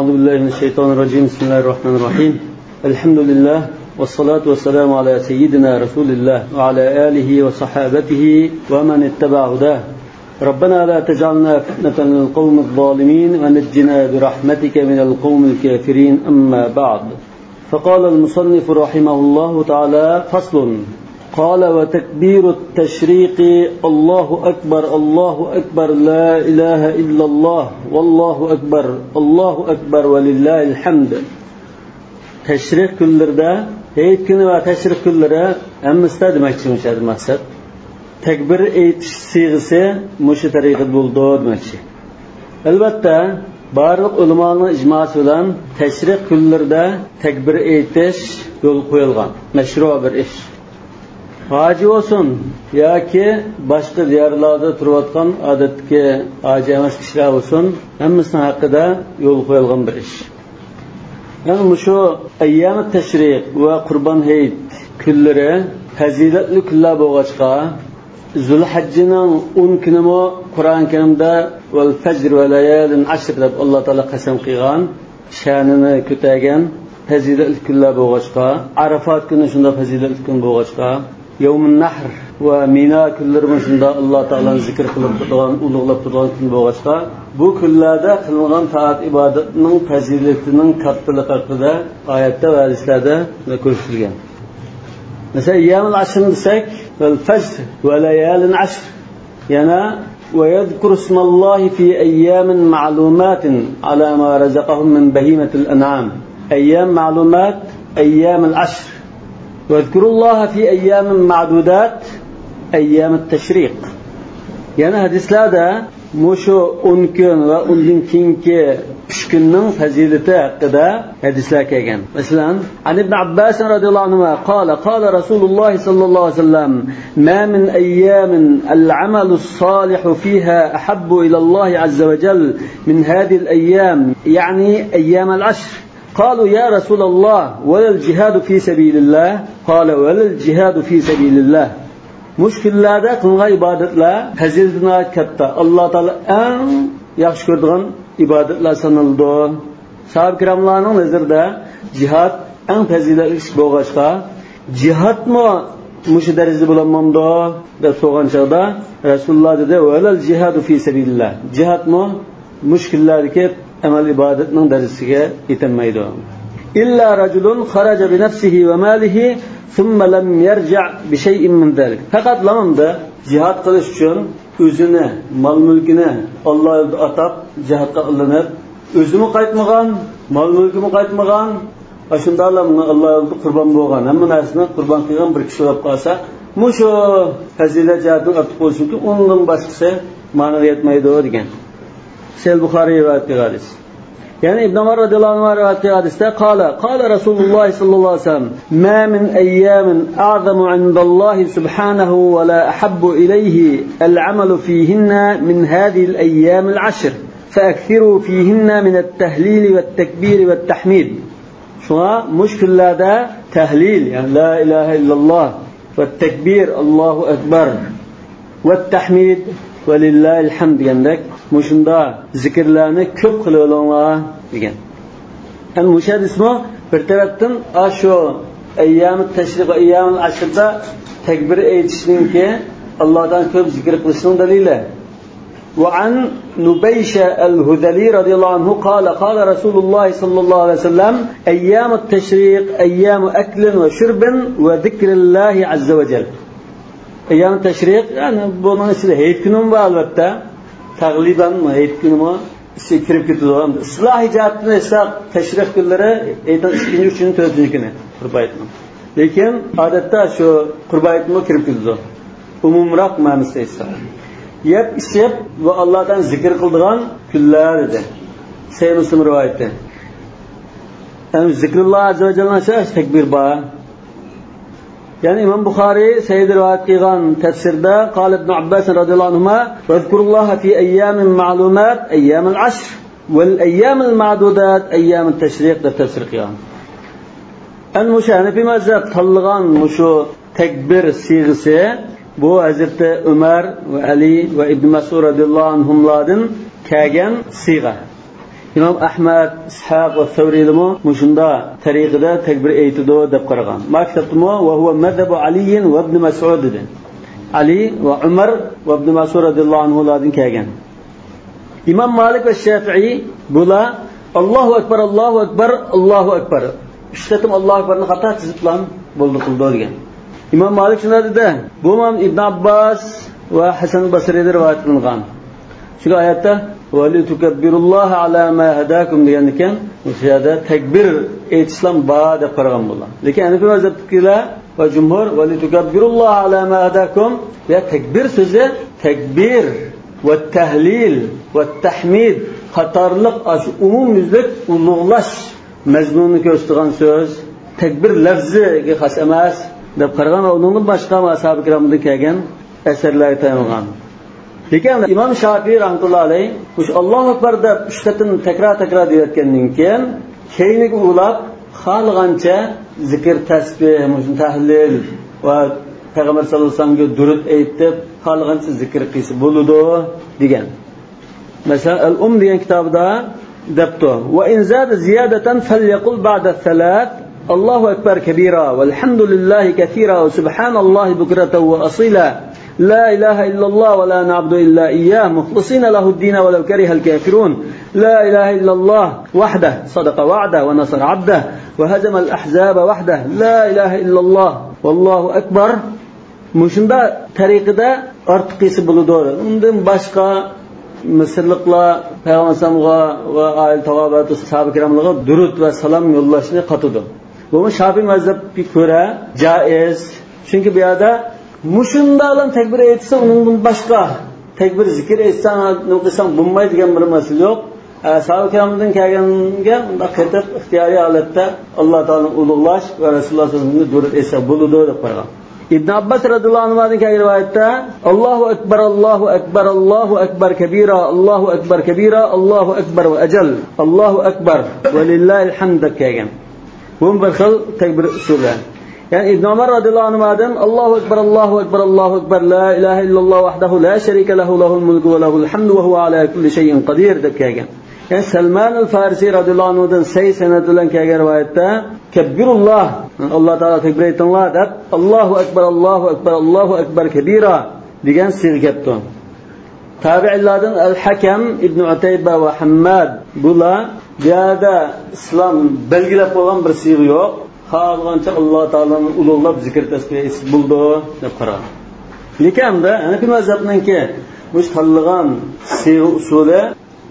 أعوذ بالله من الشيطان الرجيم. بسم الله الرحمن الرحيم. الحمد لله والصلاة والسلام على سيدنا رسول الله وعلى آله وصحابته ومن اتبع هداه. ربنا لا تجعلنا فتنة للقوم الظالمين ونجنا برحمتك من القوم الكافرين. أما بعد، فقال المصنف رحمه الله تعالى: فصل. قال: وتكبير التشريق الله أكبر الله أكبر لا إله إلا الله والله أكبر ولله الحمد. Teşrik günlerde, Eid günü ve teşrik günleri emmizde demekçiymiş maksat. Tekbir eğitiş siğisi muşu tariqat buldu demekçi. Elbette barliq ulamoning icması bilan teşrik günlerde tekbir eğitiş yol qo'yilgan, meşru bir iş. Haji olsun yoki boshqa diyorlarda turayotgan odatga haji emas kishilar olsun, hammasinin haqida yo'l qo'yilgan bir ish. Yani şu ayyam-ı teşrik ve Kurban Hayit kunlari fazilatli kunlar bo'lg'achqa, Zulhajjning 10 kunimi Qur'on Karimda vel fajr ve layalin ashr deb Alloh taolo qasam qilgan, sha'nini ko'targan fazilatli kunlar bo'lg'achqa, Arafat kuni shunda fazilatli kun bo'lg'achqa, Yawmun Nahr ve Mina kunlari shunda Alloh taoloni zikr qilib turgan, ulug'lab turgan kun bo'lg'achqa, bu kunlarda qilgan taat ibodatining fazilatining kattaligi haqida oyatda va hadislarda ko'rsatilgan. Mesela ayyamul ashr desak, vel fajr ve layalin ashr, yana ve yezkuru ismallahi fi ayyamin ma'lumatin ala ma razaqahum min bahimatil an'am. Ayyam ma'lumat, ayyamul ashr. Ve yezkurullaha fi ayyamin ma'dudat, ayyamut teşrik. Yani hadislerde Muşu 10 gün ve 10'dan keyingi 3 günning fazilati haqida hadislar kelgan. Masalan, An ibn Abbas radhiyallohu anhu qala Rasululloh sallallohu alayhi vasallam: "Ma min ayyamin al-amalu as-salihu fiha ahabbu ila Allah azza wa jalla min hadhihi al-ayyam, yani ayyam al-ashr." قالوا: يا رسول الله ولا الجهاد في سبيل الله؟ قال: ولا الجهاد في سبيل الله. Mushkillarda qilgan ibodatlar fazilatini katta. Alloh taolo eng yaxshi ko'radigan ibodatlar sanaldi. Sahoba kiramlarning nazarida jihad eng fazilatli ish bo'lg'achqa, jihadmi mushu darajada bo'lamamdi deb so'ragan chog'da Rasululloh dedi: "Valal jihadu fi sabilillah." Jihadmi mushkillardagi amal ibodatning darajasiga yetolmaydi. İlla rajulun kharaja bi nafsihi ve malihi thumma lam yarji' bi shay'in min zalik. Faqat lamamda jihad qilish uchun o'zini, mol-mulkini Alloh yo'lida atab jihadga qilinib, o'zimi qaytmagan, mol-mulkini qaytmagan, ashundalarni Alloh yo'lida qurbon bo'lgan, hamma narsani qurbon qilgan bir kishi bo'lib qolsa, mushu fazilat jihatdan ortib bo'lishi uchun undan boshqasi ma'noga yetmaydi degan. Sahih Buxoriy rivoyat qilgan. Yani İbn Ömer radıyallahu anh rivayet ettiği hadiste qala Resulullah sallallahu aleyhi ve sellem: "Ma min ayyamin a'zamu indallahi subhanahu ve la ahabbu ilayhi al-amalu fihinna min hadhihi al-ayyam al-ashr. Fa'kthiru fihinna min at-tahlil ve't-tekbir ve't-tahmid." Şuna mushkillarda tahlil, yani la ilahe illallah, ve't-tekbir, Allahu ekber, ve't-tahmid ve lillahil hamd degandek mushunda zikrlarni ko'p qilib olinglar degan. Yani mushad ismi bir tarafdan shu ayyamut tashriq va ayyamul ashrda takbir aytishninki Allohdan ko'p zikr qilishning dalili. Wa an Nubaysha al-Hudali radhiyallohu anhu qala Rasululloh sallallohu alayhi vasallam: "Ayyamut tashriq ayyamu aklin va shurbin va zikrillahi azza va jalla." Ayyam teşrik, yani bunun içinde Hayit günü mü albatta? Tagliban mı Hayit günü mü? Kirib ketiyor. İslahi cihatını ise teşrik günleri Hayit'in 2. 3. 4. günü Kurban etme. Lekin adette şu Kurban etme kirib ketiyor. Umumrak manası ise. Yep işyep ve Allah'tan zikir kıldığan günler dedi. Sahih Müslim rivayette. Yani zikrullah azze ve celle'nin tekbir bağı. Yani İmam Bukhari Seyyid rivayet qilgan tefsirde qala İbn Abbas radhiyallohu anhuma: "Vezkurullaha fi ayyamin ma'lumat, ayyamul ashr, vel ayyamul ma'dudat, ayyamut teşrik" deb tefsir qilgan. An mushu Hanafi mazhab tanlagan mushu tekbir siyg'isi bu Hazrati Umar ve Ali ve İbn Mas'ud radhiyallohu anhumlardan kelgan siyg'a. İmam Ahmad, İshaq ve Savri'limi muşunda tariqida tekbir eytido deb qaragan. Maktabdimi ve huve mezhebu Ali'in ve ibn Mas'ud dedi. Ali ve Umar ve ibn Mas'ud radıyallahu anhulardan kelgan. İmam Malik ve Şafii bula Allahu Ekber, Allahu Ekber, Allahu Ekber. İşletim Allahu Ekber'ni xata tiziplan bo'ldi qildi degan. İmam Malik shunda dedi, bu ham İbn Abbas ve Hasan Basri'de rivayet qilingan. Shu oyatda "Ve li tukabbirullaha ala ma hadakum" degan ekan, o'sha yerda takbir aytishlam ba deb qaragan bo'lgan. Lekin Hanafi mazhabdagilar va jumhur "Ve li tukabbirullaha ala ma hadakum" ya takbir so'zi takbir ve tahlil ve tahmid qatorliq umumyuzlik ulug'lash mazmunini ko'rsatgan so'z, takbir lafziga xos emas deb qaragan va undan boshqa ashab-i kiramdan kelgan asarlarga tayangan. Lekin İmam Şafii rahmetullohi alayhi o'sha Allohu akbar deb 3 qatim takror deyotgandan keyin keyingi ulab xohlagancha zikr, tasbih, tahlil va Peygamber sallallahu aleyhi ve sellem'ga durud aytib xohlagancha zikr qilsa bo'ladi degan. Mesela Al-Um degan kitobda debto ve in zada ziyadatan falyaqul ba'da thalath Allahu akbar kabira velhamdulillahi kathira ve subhanallahi bukratan ve asila la ilaha illallah ve la na'budu illa iyyah mukhlisina lahu'd-din ve law karihal kafirun la ilaha illallah wahdahu sadaqa wa'dahu ve nasara 'abdahu ve hazama al-ahzaba wahdahu la ilaha illallah vallahu akbar. Muşunda tariqida ortiqisi bo'ladi. Undan boshqa Mısırlıkla Peygamber'e ve aile tavabatı sahabe-i kiramlarga durud ve salam yollashni qatudu. Bu Şafii mazhabiga ko'ra jaiz. Çünkü bu yerda mushundalan takbir aytsa undan boshqa takbir zikr aytsa nima bo'lmaydi degan bir masala yo'q. Sahabe-i kiramdan kelganga unda qattiq ixtiyoriy holatda Alloh taolani ulug'lash va Rasululloh sollallohu alayhi vasallamga durud aytsa bo'ladi deb qo'ygan. İbn Abbas radıyallahu anhu'dan kelgan rivayette Allahu ekber, Allahu ekber, Allahu ekber kabira, Allahu ekber kabira, Allahu ekber ve ecel, Allahu ekber ve lillahil hamd deb kelgan. Bu bir xil takbir usuli. Yani İbn Ömer radıyallahu anhu'dan Allahu ekber, Allahu ekber, Allahu ekber, la ilahe illallah vahdehu la şerike lehu lehul mulku ve lehul hamdu ve huve ala kulli şeyin kadir deb kelgan. Yani Salman el-Farisi radıyallahu anhu'dan say sanad bilan kelgan rivayette Kebbirullah Allah Teala tekbir aytinglar deb Allahu ekber, Allahu ekber, Allahu ekber kabira degan siyg'a keldi. Tabi'illardan Al-Hakam ibn Utayba ve Hammad bular bu yerda islom belgilab qo'ygan bir siyg'a yo'q. Xohlagancha Alloh taolani ulug'lab zikr tasbih etib bo'ldi deb qaragan. Lekin de Hanafi mazhabiniki bu tanlagan siyg'a usuli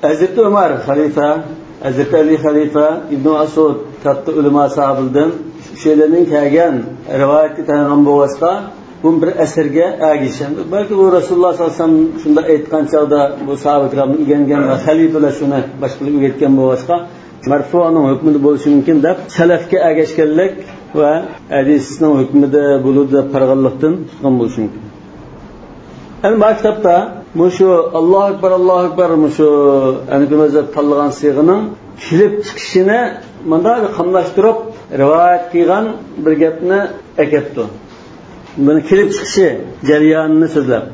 Hazreti Ömer xalifa, Hazreti Ali xalifa, İbn Mas'ud katta ulama sahabildan şeylerning kelgan rivoyatga tayangan bo'lsa, bu bir asrga agishgan. Balki bu Rasululloh sollallohu alayhi vasallam shunda aytgan chog'da bu sahoba ikramni o'rgangan va xalifalar shuni boshqalarga o'rgatgan bo'lsa, marfu'ning hukmida bo'lishi mumkin deb salafga agashganlik va hadisning hukmida bo'ludi deb qarag'anlikdan tutgan bo'lishi mumkin. Yani bu kitapta şu Allahu Ekber şu Hanafi mazhab tanlagan siyg'aning kelib chiqishini mana qamlashtirib rivoyat qilgan bir gapni aytibdi. Buni kelib chiqishi jarayonini so'zlab.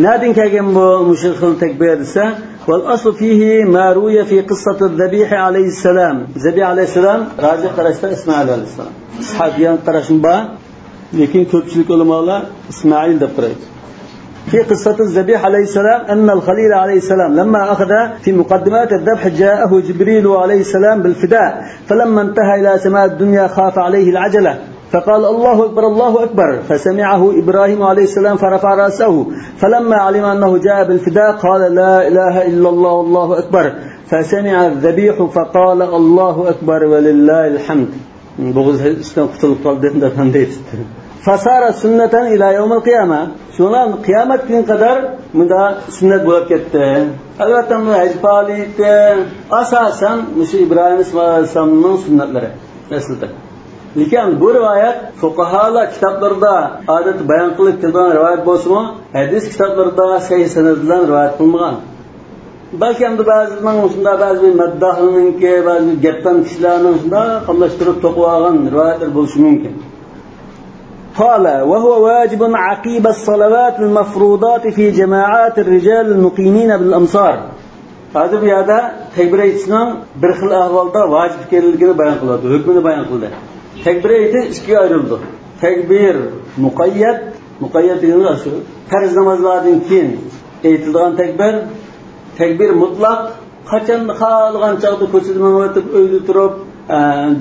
Nereden kelgan bu mushil xil takbir desa, val aslu fihi ma ruya fi qissati az-Zabih alayhissalam. Zabih alayhissalam rajih qarashda Ismoil alayhissalam. Ishaqyan qarashim bor, lekin ko'pchilik ulamolar Ismoil deb qaraydi. في قصة الذبيح عليه السلام أن الخليل عليه السلام لما أخذ في مقدمات الذبح جاءه جبريل عليه السلام بالفداء فلما انتهى إلى سماء الدنيا خاف عليه العجلة فقال الله أكبر الله أكبر فسمعه إبراهيم عليه السلام فرفع رأسه فلما علم أنه جاء بالفداء قال لا إله إلا الله والله أكبر فسمع الذبيح فقال الله أكبر ولله الحمد بغض قتل قلبه Fasara sünnetten ila yevmil kıyama. Şuna kıyamet gün kadar bunda sünnet bulup gitti. Elbette bu ecbaliydi. Asasen İbrahim İsmail Aleyhisselam'ın sünnetleri. Nesilde. Lekin bu rivayet fuqahalar kitaplarda adet bayan qilib kelgan rivayet bo'lsa-mu, hadis kitaplarida sahih sanad bilan rivayet qilinmagan. Balki ham ba'zining shunda ba'zi maddahlninki, ba'zi gapdan kishilarning shunda qamlashtirib to'qib olgan rivoyatlar bo'lishi mumkin. قال وهو واجب عقيب الصلوات المفروضات في جماعات الرجال المقيمين بالأمصار Hozir bu yerda takbir aytishning bir xil ahvolda vojib ekanligini bayon qiladi, hukmini bayon qildi. Takbir aytish ikkiga ayrildi. Takbir muqayyad degani shu. Farz namozlardan keyin aytiladigan takbir, takbir mutlaq, qachon xohlagan chog'da ko'chada o'tib, uyda turib,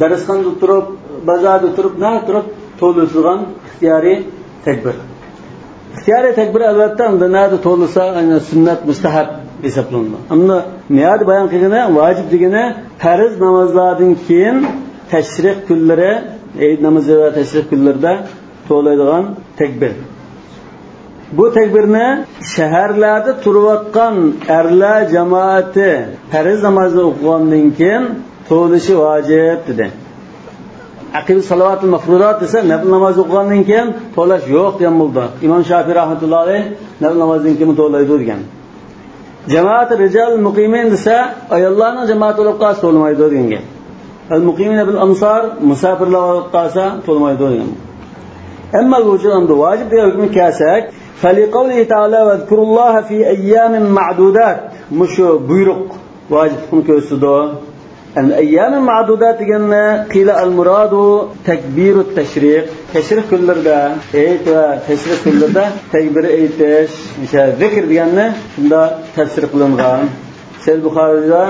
darsxonada turib, bozorda turib, to'ladigan ixtiyoriy takbir. İxtiyoriy takbir albatta unda nada to'lsa, aynan sunnat, mustahab hisoblanadi. Ammo niyat bayon qilgani vojib degani farz namozlardan keyin tashrih kunlari, Eid namozi va tashrih kunlarida to'laydigan takbir. Bu takbirni shaharlarda turayotgan erlar jamoati farz namozni o'qigandan keyin to'lishi vojib dedi. Aqib salavatul mafrudat esa nafl namoz o'qigandan keyin to'lash yo'q degan bo'ldi. Imom Shafiy rahmatullohi alayh nafl namozdan keyin to'laydi degan. Jamoat rijal muqimin desa ayollarning jamoati bo'lib qolsa to'lamaydi degan. Al muqimin bil amsar musafirlar bo'lib qolsa to'lamaydi degan. Amma vujudunda vojib degan hukm kelsak, fali qawli ta'ala va zkurulloha fi ayyamin ma'dudat. Mushu buyruq vojib hukm ko'rsatdi. الأيام المعدودات جنة قيل المراد تكبير التشريق تشريق كل ده تشريق كل ده تكبير إيتش مش ذكر جنة ده تشريق لنغان سيد البخاري ده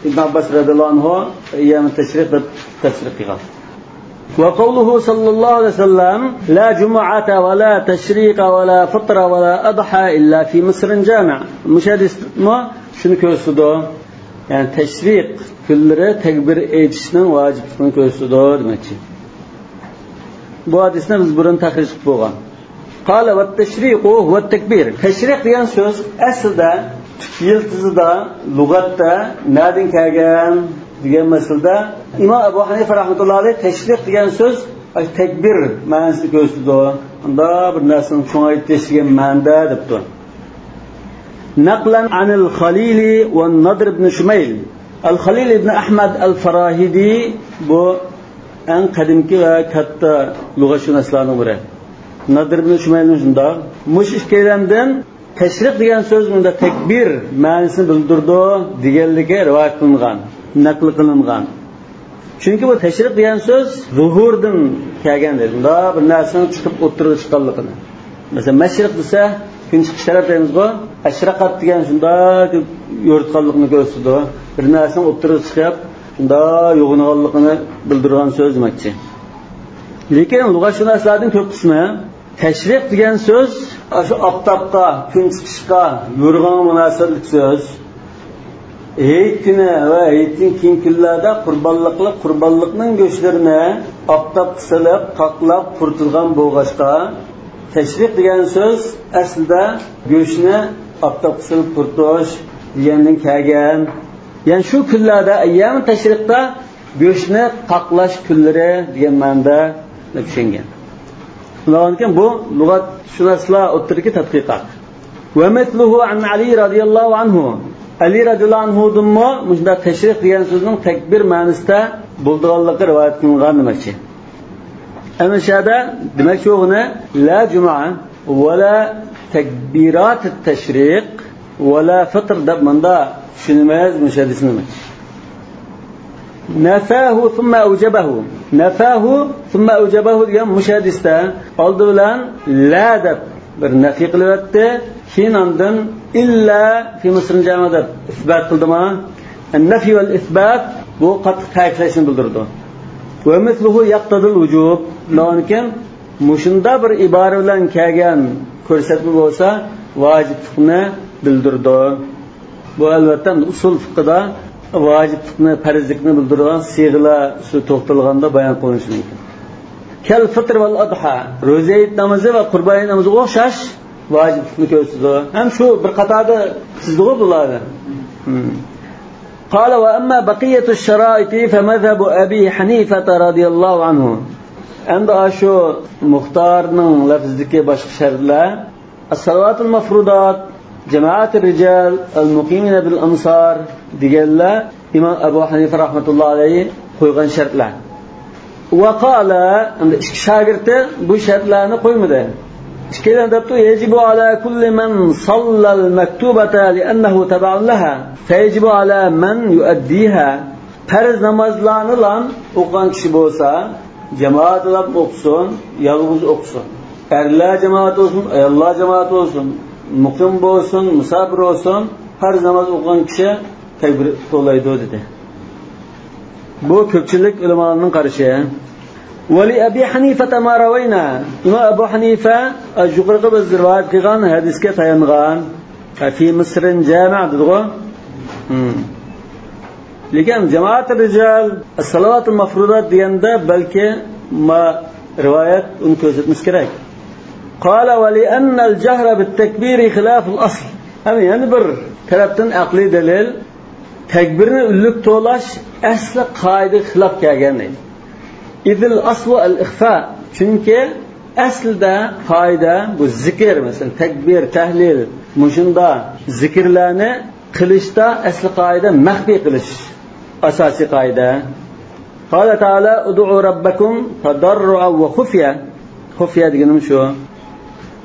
ابن عباس رضي الله عنه أيام التشريق تشريق وقوله صلى الله عليه وسلم لا جمعة ولا تشريق ولا فطر ولا أضحى إلا في مصر جامع مش هذا ما شنو كوسدو يعني تشريق kunlari takbir aytishning vojibligini ko'rsatadi demoqchi. Bu hadisni biz burun tahrij qilib bo'lgan. Qala va tashriqu va takbir. Tashriq degan so'z aslida yiltizida lug'atda nadin kelgan degan masalada Imom Abu Hanifa rahmatullohi alayh tashriq degan so'z takbir ma'nosini ko'rsatadi. Unda bir narsani cho'ngaytirish degan ma'noda debdi. Naqlan anil Khalili va Nadr ibn Shumayl Al-Khalil ibn Ahmad al-Farahidi bu en qadimki va katta lug'atshunoslarning biri. Nadir ibn Shumaylning shunda mush ikkalandan tashriq degan so'z bunda takbir ma'nosini bildirdi deganligi rivoyat qilingan, naql qilingan. Chunki bu tashriq degan so'z zuhurdan kelgan edi. Bunda bir narsani chiqib o'tirib chiqqanligini. Masalan, mashriq desa kun chiqish taraf deymiz-ku, ashraqat degan shunda yo'ritganligini ko'rsatdi. Bir narsani o'tirib chiqib, shunda yo'g'inganligini bildirgan so'z demakchi. Lekin lug'atshunoslarning ko'p qismi tashriq degan so'z shu oftobga, kun chiqishga yo'rg'on munosabatli so'z. Hayit kuni va hayitning keyin kunlarda qurbonlikning go'shtlarini oftob qisilib, qoqlab, qurtilgan bo'lg'achqa tashriq degan so'z aslida go'shtni oftob qisilib qurtish degandan kelgan. Yani şu kunlarda ayyam tashriqda go'shtni qoqlash kunlari degan ma'noda tushungan. Shundan bu lug'atshunoslar o'tiriki tadqiqot. Va mithluhu an Ali radhiyallohu anhu. Ali radhiyallohu anhu dummo munda tashriq degan so'zning takbir ma'nosida bo'lganligi rivoyat qilingan demakchi. Ana shada demak yo'g'ini la juma va la takbirat at-tashriq va la fitr deb munda tushunmaymiz mushadisni. Nafahu thumma awjabahu degan mushadisda oldi bilan la deb bir nafiy qilyapti, keyin ondan illa fi misrin jamada isbat qildimi. An-nafi wal isbat bu qat'iy ta'kidlashni bildirdi. Va misluhu yaqtadil wujub. Lekin mushunda bir ibora bilan kelgan ko'rsatma bo'lsa, vojiblikni bildirdi. Bu albatta usul fiqhida vojiblikni, farzlikni bildirgan siyg'alar shu to'xtalganda bayon qilinishi mumkin. Kal fitr val adha, ro'za namozi va qurbon namoziga o'xshash vojiblikni ko'rsatdi. Ham shu bir qatorda sizlig'i bo'ladi. قال وأما بقية الشرائط فمذهب أبي حنيفة رضي الله عنه. عند أشو مختارن لفظك başka şartlar الصلوات المفروضات جماعة الرجال المقيمين بالأمصار ديالله إمام أبو حنيفة رحمة الله عليه قويغان شرطlar. وقال عند شاگرد bu şartlarni qo'ymadi. İşkiden debtu yecibu ala kulli men sallal mektubata li'ennehu teba'un leha feyecibu ala men yuaddiha. Farz namazlarını lan okuyan kişi olsa cemaat olarak okusun, yalnız okusun. Erler cemaat olsun, ayarlar cemaat olsun, mukim olsun, misafir olsun, farz namaz okuyan kişi tekbir dolaydı dedi. Bu köpçülük ulemalarının karışı. Veli Ebi Hanife'te ma ravayna. İmam Ebu Hanife yukarıda biz rivayet kılan hadiske tayanıgan. Fi Mısır'ın cami' dedi o. Lekin cemaat-i rical salavat-ı mafrudat diyende belki ma rivayet onu gözetmemiz gerek. Qala ve li'ennel cehre bittekbiri khilaful asl. Yani bir taraftan akli delil tekbirini üllük to'lash asli qoida xilaf kelgan deydi. İzil aslu el-ihfa. Çünkü aslida qoida bu zikr, mesela tekbir, tahlil, mushunda zikrlarni qilishda asli qoida maxfiy qilish. Asosiy qoida. Qala ta'ala ud'u rabbakum tadarruan wa khufya. Khufya deganim shu.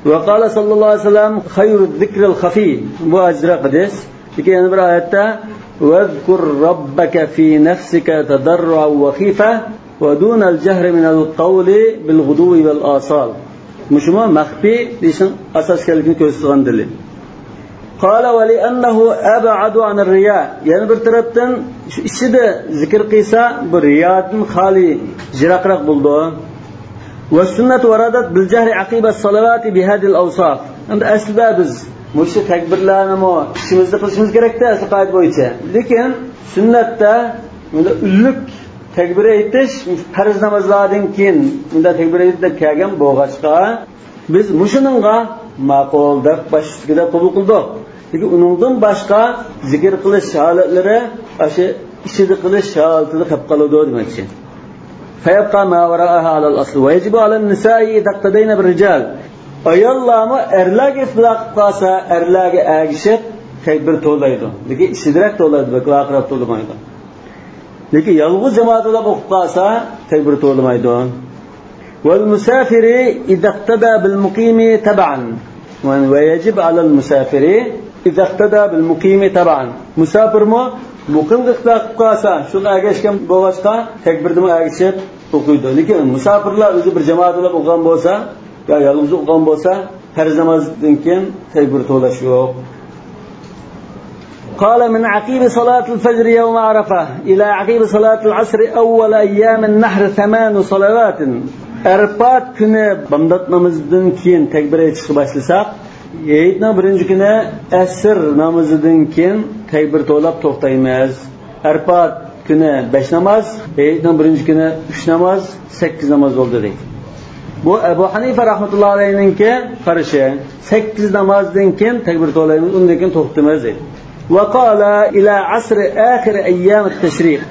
Ve qala sallallohu alayhi vasallam xayrul zikril xafi. Bu ajra hadis. Yana bir oyatda وَاذْكُرْ رَبَّكَ فِي نَفْسِكَ تَضَرُّعًا وَخِيفَةً وَدُونَ الْجَهْرِ مِنَ الْقَوْلِ بِالْغُدُوِّ وَالْآصَالِ. Muşuma mahfi desin asas kelgini ko'rsatgan dalil. Qala wa li'annahu ab'adu 'an ar-riya. Yani bir tarafdan shu ichida zikr qilsa bu riyodan xoli jiroqroq bo'ldi. Va sunnat waradat bil jahri aqiba as-salawati bi hadhihi al-awsaf. Endi aslida biz mushta takbirlarni ishimizda qilishimiz kerakda asl qoida bo'yicha. Lekin sunnatda bunda ullik takbir aytish farz namozlardan keyin bunda takbir aytib kelgan bo'lg'achqa biz mushuninga ma'qul deb boshligida qabul qildik. Lekin uningdan boshqa zikr qilish holatlari o'sha ishida qilish holatida qolib qoladi demoqchi. Fayabqa ma wara'aha 'ala al-asl wa yajibu 'ala an-nisa'i idha iqtadayna bir-rijal. Ayollarni erlarga ifloq qilsa erlarga agishib takbir to'laydi. Lekin ishidrak to'laydi, vaqroq to'lamaydi. Lekin yolg'iz jamoatda o'qib qolsa takbir to'lamaydi. Wal musafiri idha iqtada bil muqimi tab'an. Va yajib 'ala al musafiri idha iqtada bil muqimi tab'an. Musafirmi muqimga ifloq qilsa, shunga agashgan bo'lg'achqa takbirni agishib o'qiydi. Lekin musafirlar o'zi bir jamoatda o'qigan bo'lsa ya yalnız o'qigan bo'lsa farz namozdan keyin takbir to'lash yo'q. Qala min aqibi salatil fajr yawm arafa ila aqibi salatil asr awwal ayyam an-nahr 8 salawat. Arafat kuni bamdod namozidan keyin takbir aytishga boshlasak, Eidning birinchi kuni asr namozidan keyin takbir to'lab to'xtaymiz. Arafat kuni 5 namoz, Eidning birinchi kuni 3 namoz, 8 namoz bo'ldi deydi. Bu Ebu Hanife rahmetullahi aleyhinki karışı 8 namazdan keyin takbir to'laymiz, undan keyin to'xtamaymiz deydi. Va qala ila asr akhir ayyam at-tashriq.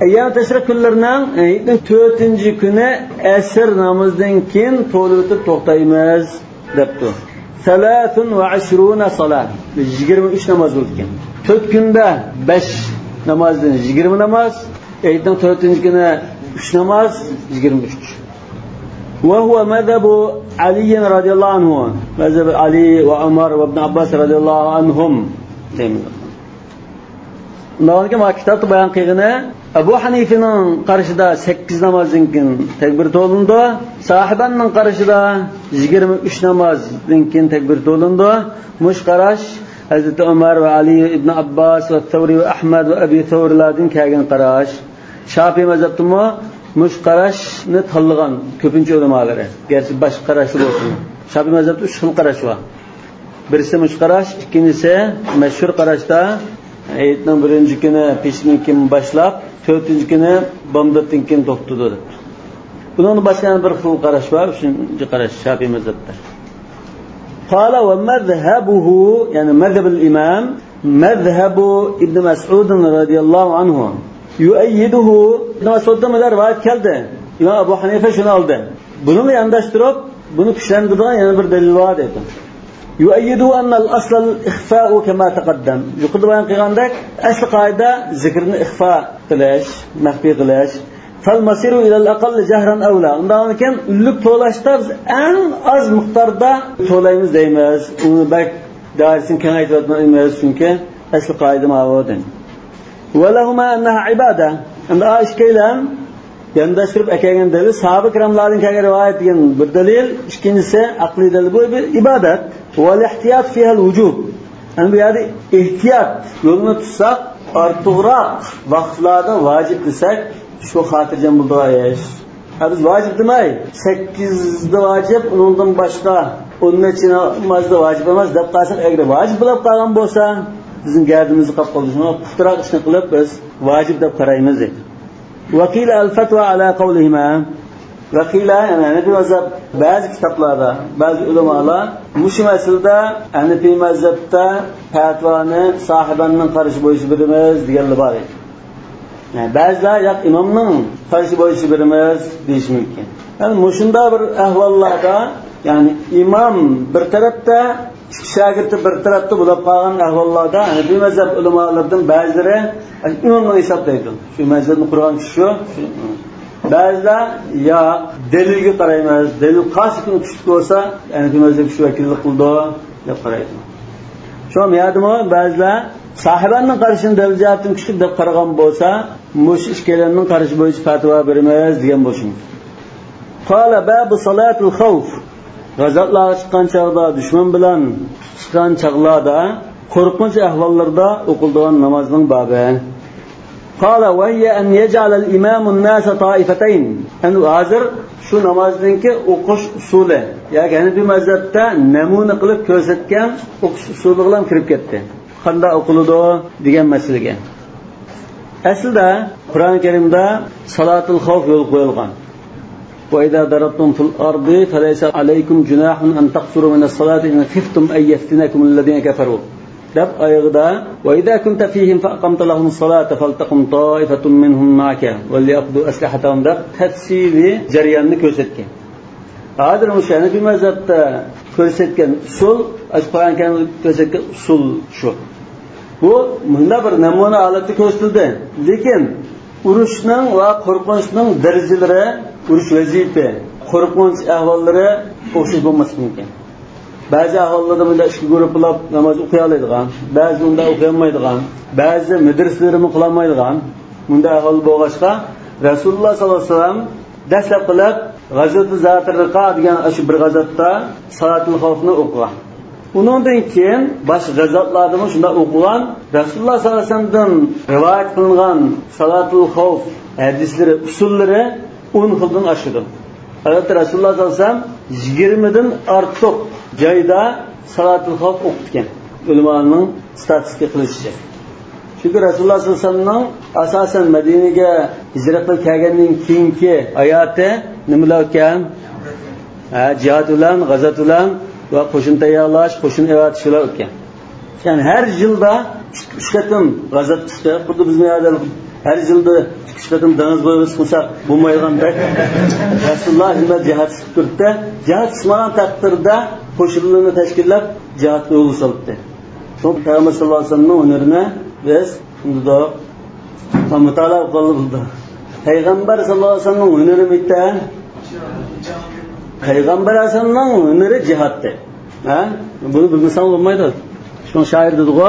Ayyam at-tashriq kunlarining 4-kuni asr namozdan keyin to'lib to'xtaymiz debdi. 23 salat. 23 namoz bo'ldi ekan. 4 kunda 5 namozdan 20 namoz, aytdan 4-kuni 3 namoz 23. وهو مذهب علي رضي الله عنه مذهب علي وعمر وابن عباس رضي الله عنهم. Bundan ma kitapta bayan qilgani Abu Hanifening qarashida 8 namozdan keyin takbir to'lindi, sahibaning qarashida 23 namozdan keyin takbir to'lindi. Mush qarash Hazrat Umar va Ali ibn Abbas va Thawri va Ahmad va Abi Thawrlardan kelgan qarash. Shafiy mazhabida mush qarashni tanlagan ko'pincha ulamolar. Gerçi boshqa qarashlar bo'lsin. Shafiy mazhabida 3 xil qarash bor. Birisi mush qarash, ikkinchisi mashhur qarashda aytning birinchi kuni peshdan keyin boshlab, 4-kuni bomdoddan keyin to'xtadi. Bundan boshqa bir xil qarash bor, 3-chi qarash Shafiy mazhabida. Qala va madhhabuhu, ya'ni madhhab al-imam, madhhabu Ibn Mas'ud radhiyallohu anhu. Yu'ayyiduhu Mas'uddan rivoyat keldi. İmam Abu Hanife shuni oldi. Buni yondashtirib, buni kuchlantirgan yana bir dalil bor dedi. Yu'ayyidu anna al-asl al-ikhfa'u kama taqaddam. Yuqorida bayon qilgandek, asl qoida zikrni ixfa qilish, maxfiy qilish. فالمسير إلى الأقل جهرا أولى. Ondan keyin ulluq to'lashda biz eng az miqdorda to'laymiz deymiz. Uni bak doirasini kengaytirib o'tmaymiz chunki asl qoida ma'lum. Walahuma annaha ibada. Endi ishkaylan yondashtirib akagan dalil sahoba ikramlarning kelgan rivoyat degan bir dalil, ikkinchisi aqliy dalil bu bir ibodat. Wal ihtiyat fiha al-wujub. Endi bu yerda ehtiyot yo'lini tutsak, ortiqroq vaqtlarda vojib desak, shu xotirjam bo'ldi. Biz vojib demay, 8 da vojib, undan boshqa 10 necha namozda vojib emas deb qolsak, agar vojib bo'lib qolgan bo'lsa, bizning gardimizni qilib qolishni, puxtaroq ishni qilib biz vojib deb qaraymiz dedi. Vaqila al-fatwa ala qawlihima. Vaqila Hanafi mazhab ba'zi kitoblarda, ba'zi ulamolar mush masalada Hanafi mazhabda fatvoni sohibaning qarishi bo'yicha beramiz deganlar bor edi. Ba'zilar yo'q imomning qarishi bo'yicha beramiz deyish mumkin. Yani mushunda bir ahvollarda, ya'ni imom bir tarafda, shogirdi bir tarafda bo'lib qolgan ahvollarda Hanafi mazhab ulamolaridan ba'zilari imomni hisoblaydi. Shu mazhabni qurgan kishi ba'zilar ya dalilga qaraymiz, dalil qaysi kun kuchli bo'lsa, Hanafi mazhab shu vakillik qildi deb qaraydi. Shu miyadimi ba'zilar sahibaning qarashini dalil jihatdan kuchli deb qaragan bo'lsa, mush ishkelanning qarashi bo'yicha fatvo beramiz degan bo'lsin. Qala babu salatul xavf. G'azotlar chiqqan chog'da, dushman bilan chiqqan chog'larda, qo'rqinch ahvollarda o'qiladigan namozning babi. Qala va hiya an yaj'ala al-imamu an-nasa ta'ifatayn. Endi hozir shu namozningki o'qish usuli, ya'ni Hanafi mazhabda namuna qilib ko'rsatgan o'qish usuli bilan kirib ketdi. Qanday o'qiladi degan masalaga. Aslida Qur'oni Karimda salatul xavf yo'l qo'yilgan. Wa idza darabtum fil ardi falaysa alaykum junahun an taqsuru min as-salati in khiftum ay yaftinakum alladhina kafaru. Deb oyog'ida va idza kunta fihim fa aqamta lahum as-salata faltaqum ta'ifatun minhum ma'aka wa liyaqdu aslihatahum deb tafsili jarayonni ko'rsatgan. Hozir Hanafi mazhabda ko'rsatgan usul, Qur'on Karimda ko'rsatgan usul shu. Bu bunda bir namuna holatda ko'rsatildi. Lekin urushning va qo'rqinchning darajalari, urush vazifa, qo'rqinch ahvollari o'xshash bo'lmasligi mumkin. Ba'zi ahvollarda bunda ikki guruhlab namoz o'qiy oladigan, ba'zi unda o'qiy olmaydigan, ba'zi madrasalarni qila olmaydigan. Bunda ahvol bo'lg'achqa Rasululloh sollallohu alayhi vasallam dastlab qilib G'azot-u Zatir-Riqa degan shu bir g'azotda salatul xavfni o'qigan. Undan keyin boshqa g'azotlarda ham shunda o'qigan. Rasululloh sollallohu alayhi vasallamdan rivoyat qilingan salatul xavf hadislari, usullari 10 xildan oshdi. Albatta Rasululloh sollallohu alayhi vasallam 20 dan ortiq joyda salatul xavf o'qitgan. Ulamoning statistika qilishicha. Chunki Rasululloh sollallohu alayhi vasallamning asosan Madinaga hijrat qilib kelgandan keyingi hayoti nimalar ekan? Jihad bilan, g'azot bilan va qo'shin tayyorlash, qo'shin evatishlar ekan. Ya'ni har yilda 3 qatim g'azot chiqdi. Xuddi bizning yerda har yilda 3 qatim dengiz bo'yiga chiqsak bo'lmaydigandek. Rasululloh jihad qilib turdi. Jihad qilmagan taqdirda qo'shinlarni tashkillab jihodga yo'l soldi. So'ng Payg'ambar sollallohu alayhi vasallamning o'rnini biz unda mutolaa qildi. Payg'ambar sollallohu alayhi vasallamning o'rni bitta. Payg'ambar alayhisolamning o'rni jihodda. Buni bilmasam bo'lmaydi. Shu shoir dedi-ku,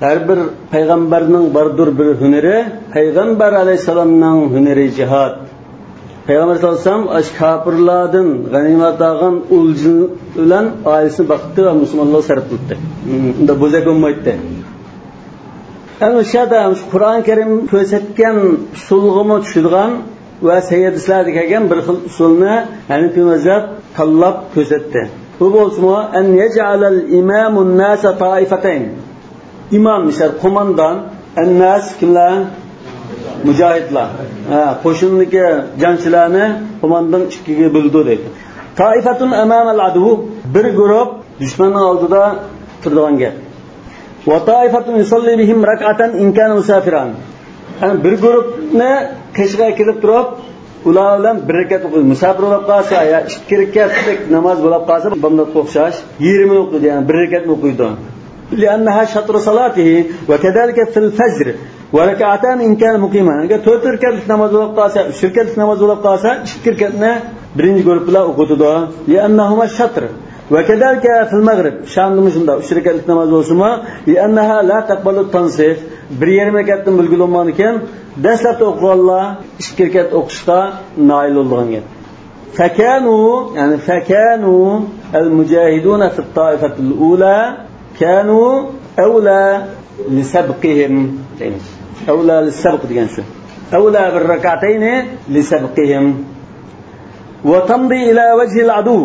har bir payg'ambarning bordir bir hunari, payg'ambar alayhisolamning hunari jihod. Payg'ambar sollallohu alayhi vasallam kofirlardan g'animat olgan o'ljin bilan oilasini boqdi va musulmonlarga sarf qildi. Unda bo'zak bo'lmaydi. Ana shada Qur'on Karim ko'rsatgan usulga tushirgan va sayyidlar degan bir xil usulni Hanafi mazhab tanlab ko'rsatdi. Bu bo'lsa an yaj'alal imamun nasa ta'ifatayn. İmam misal qo'mondan, an-nas kimlar? Mujohidlar. Qo'shinniki jangchilarni qo'mondan ikkiga bo'ldi dedi. Ta'ifatun amamal adu, bir guruh dushmanning oldida turadigan gap. Va ta'ifatun yusalli bihim rak'atan in kana musafiran. Yani bir guruhni qishga kelib turib, ular bilan bir rakat o'qiydi. Musafir bo'lib qolsa, ya 2 rakatlik namoz bo'lib qolsa, bunday o'xshash 20 o'qiydi, yani bir rakat o'qiydi. لأنها شطر صلاته وكذلك في الفجر va rak'atan in kana muqiman. Agar 4 rakatlik namoz bo'lib qolsa, 3 rakatlik namoz bo'lib qolsa, 2 rakatni birinchi guruh bilan o'qitadi. Li annahuma shatr. Va kadalika fil maghrib. Shamda shunda 3 rakatlik namoz bo'lsa-mu, li annaha la taqbalu tansif. 1,5 rakatdan bilgilolgan ekan, dastlabda o'qiganlar 2 rakat o'qishga noil bo'lgan. فكانوا المجاهدون في الطائفة الأولى كانوا أولى لسبقهم أولى للسبق أولى بالركعتين لسبقهم وتمضي إلى وجه العدو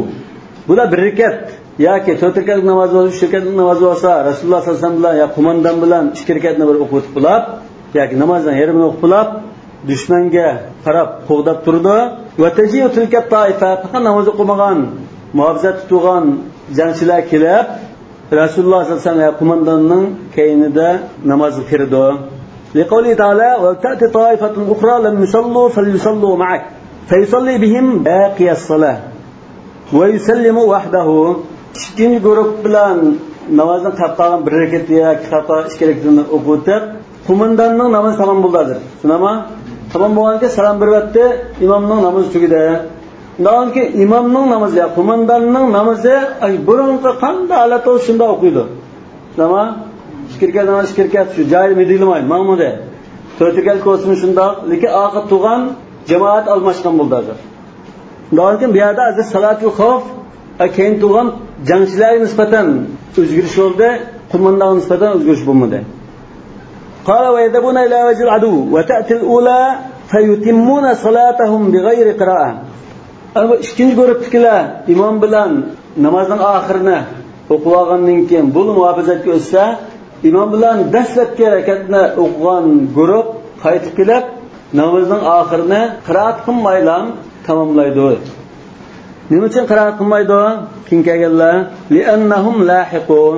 بلا بالركعت yoki 4 rakatlik namoz bo'lsa, 3 rakatlik namoz bo'lsa, Rasululloh sollallohu alayhi vasallam bilan yo qo'mondan bilan 2 rakatni bir o'qitib qilib, yoki namozdan yarmini o'qib qilib, dushmanga qarab qo'g'dab turdi. Va tajiyu tilka toifa, faqat namoz o'qimagan, muhofazat tutgan jangchilar kelib, Rasululloh sollallohu alayhi vasallam qo'mondanning keyinida namoz o'qirdi. Liqawli ta'ala va ta'ti toifatun ukhra lam yusallu falyusallu ma'ak fayusalli bihim baqiyas salah va yusallimu wahdahu. Ikkinchi guruh bilan namozdan qolgan 1 rakat yoki 2 rakatni o'qitib, qo'mondanning namozi tamom bo'ladi. Shunami? Tamom bo'lganda salom beribdi, imomning namozi tugadi. Undan keyin imomning namozi, qo'mondanning namozi burunqa qanday holat bo'lsa shunda o'qiydi. Nima? 2 rakat namoz, 2 rakat shu joyi medilmaydi, ma'muda. 4 rakat ko'rsin shunda, lekin oxir turgan jamoat almashgan bo'ladi. Undan keyin bu yerda aziz salatul xavf keyin turgan jangchilarga nisbatan o'zgarish bo'ldi, qo'mondonga nisbatan o'zgarish bo'lmadi. قال ويذهبون إلى وجه العدو وتأتي الأولى فيتمون صلاتهم بغير قراءة. İkinci gruptakilar imom bilan namozning oxirini o'qigandan keyin bu muhofazatga o'tsa, imom bilan dastlabki rakatni o'qigan guruh qaytib kelib, namozning oxirini qiroat qilmaylam tamomlaydi. Nima uchun qiroat qilmaydi? Kim kelganlar? Li'annahum lahiqun.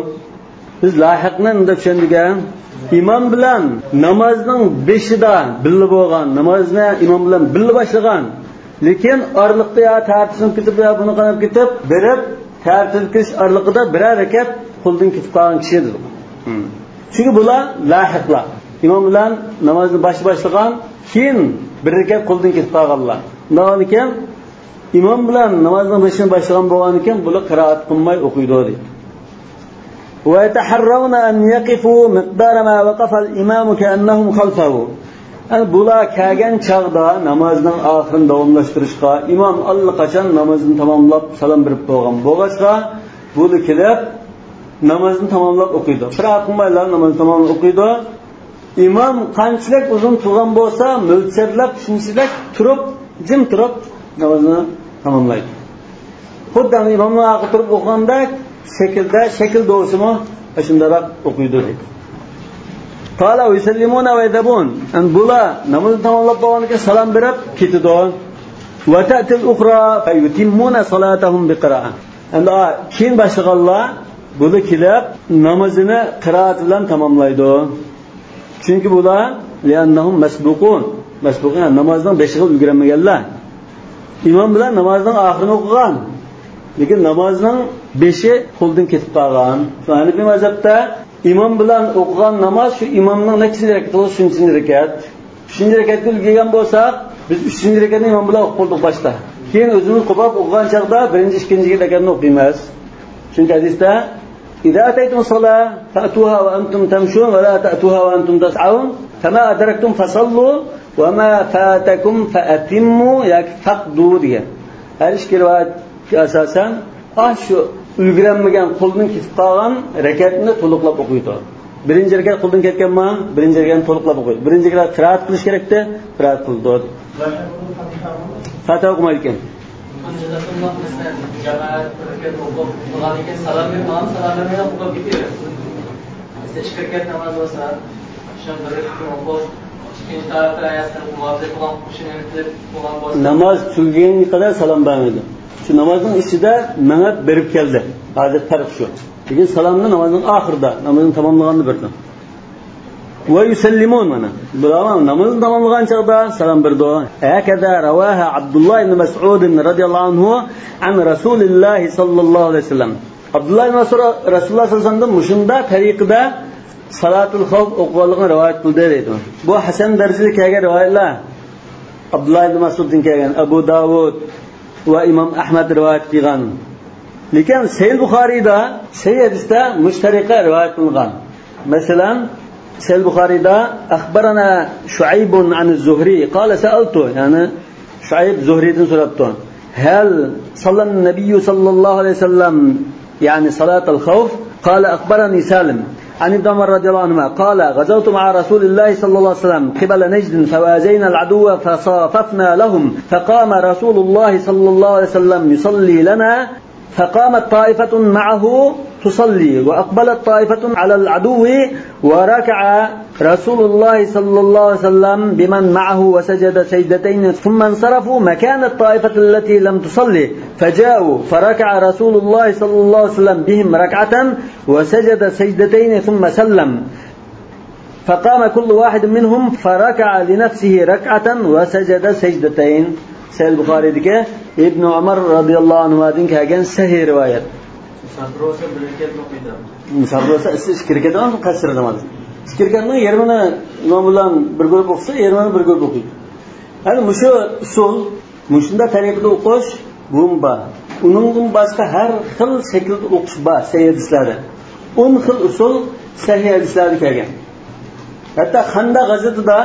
Biz lahiqni deb tushundigan. İmam bilan namozning beshida birga bo'lgan, namozni imom bilan birga boshlagan, lekin orliqda ya tartibni ketib ya buni qanab ketib, berib tartibkish orliqida bir rakat qo'ldan ketib qolgan kishidir. Chunki bular lahiqlar. İmom bilan namozni boshlagan, keyin bir rakat qo'ldan ketib qolganlar. Undan keyin imom bilan namozning beshini boshlagan bo'lgan ekan, bular qiroat qilmay o'qiydi deydi. ويتحرون أن يقفوا مقدار ما وقف الإمام كأنهم خلفه. Bular kelgan chaqda namozning oxirini davomlashtirishga, imom allaqachon namozni tamomlab salom berib qo'ygan bo'lg'achqa, bular kelib namozni tamomlab o'qiydi. Qiroat qilmaylar, namozni tamomlab o'qiydi. Imom qanchalik uzun turgan bo'lsa, mo'lchallab shunchalik turib, jim turib namozni tamomlaydi. Xuddi imomning oxiri turib o'qiganda şekil doğusunu şundarak okuydu dedi. Qala ve yusallimuna ve yadabun. Bula namazı tamamlab bo'lgandan keyin salom berib ketdi. Va ta'til ukhra fa yutimmuna salatahum bi qira'a. Endi keyin boshqalar buni kelib namozini qiroat bilan tamomlaydi. Chunki bular li'annahum masbuqun. Masbuqun namozdan beshiga ulgurmaganlar. İmom bilan namozning oxirini o'qigan. Lekin namozning 5i qo'ldan ketib qolgan. Shu Hanifiy mazhabda imom bilan o'qigan namoz shu imomning nechinchi rakati bo'lsa, shuncha rakat. 3-rakatga ulgurgan bo'lsak, biz 3-rakatni imom bilan o'qib qoldik boshda. Keyin o'zimiz qo'pab o'qigan chaqda 1-2 rakatni o'qiymiz. Chunki hadisda "Idza ataytum salat fa'tuha wa antum tamshun wa la ta'tuha wa antum tas'un, kama adraktum fasallu wa ma fatakum fa'atimmu yakfaqdu" degan. Har ikki rivoyat asosan shu ulgurmagan qo'ldan ketib qolgan rakatni to'liqlab o'qiydi. Birinchi rakat qo'ldan ketganmi? Birinchi rakatni to'liqlab o'qiydi. Birinchi rakat qiroat qilish kerakda, qiroat qildi. Fatiha o'qimaydi ekan. Jamoat rakat o'qigan ekan, salom bermam, salom bermay o'qib ketadi. Bizda 2 rakat namoz bo'lsa, shunda bir rakat o'qib, ikkinchi tarafda ayasini muvofiq qilib qo'shini qilgan bo'lsa, namoz tugaganiga qadar salom bermaydi. Şu namazın içinde menat berip geldi. Adet fark şu. Lekin salomni namozning oxirida, namozini tamomlaganini berdim. Va yusallimun mana. Bilaman namozni tamomlagan chaqda salom berdi. Hakaza rawaha Abdullah ibn Mas'ud radhiyallohu anhu an Rasulillah sallallohu alayhi vasallam. Abdullah ibn Mas'ud Rasululloh sallallohu alayhi vasallam mushunda tariqida salatul xavf o'qiganligini rivoyat qildi deydi. Bu Hasan darajali kelgan rivoyatlar. Abdullah ibn Mas'uddan kelgan, Abu Davud va Imom Ahmad rivoyat qilgan. Lekin Sahih Buxoriyda, Sahih hadisda mushtariqa rivoyat qilingan. Masalan, Sahih Buxoriyda akhbarana Shuayb an az-Zuhri qala sa'altu, ya'ni Shuayb Zuhridan so'rabdi. Hal sallan nabiyyu sallallohu alayhi vasallam يعني صلاة الخوف؟ قال أخبرني سالم عن ابن عمر رضي الله عنهما قال غزوت مع رسول الله صلى الله عليه وسلم قبل نجد فوازينا العدو فصاففنا لهم فقام رسول الله صلى الله عليه وسلم يصلي لنا فقامت طائفة معه تصلي وأقبلت طائفة على العدو وركع رسول الله صلى الله عليه وسلم بمن معه وسجد سجدتين ثم انصرفوا مكان الطائفة التي لم تصلي فجاءوا فركع رسول الله صلى الله عليه وسلم بهم ركعة وسجد سجدتين ثم سلم فقام كل واحد منهم فركع لنفسه ركعة وسجد سجدتين. Sahih Buxoriyda Ibn Umar radhiyallohu anhudan kelgan sahih rivoyat. Sabrosa biriket o'qiydi. Sabrosa ish kirketdan qasr namoz. Kirketning yarmini imom bilan bir guruh o'qisa, yarmini bir guruh o'qiydi. Hali mushu usul, mushunda tariqada o'qish bomba. Uningdan boshqa har xil shaklda o'qish bor sahih hadislarda. 10 xil usul sahih hadislarda kelgan. Hatto Xanda g'azotida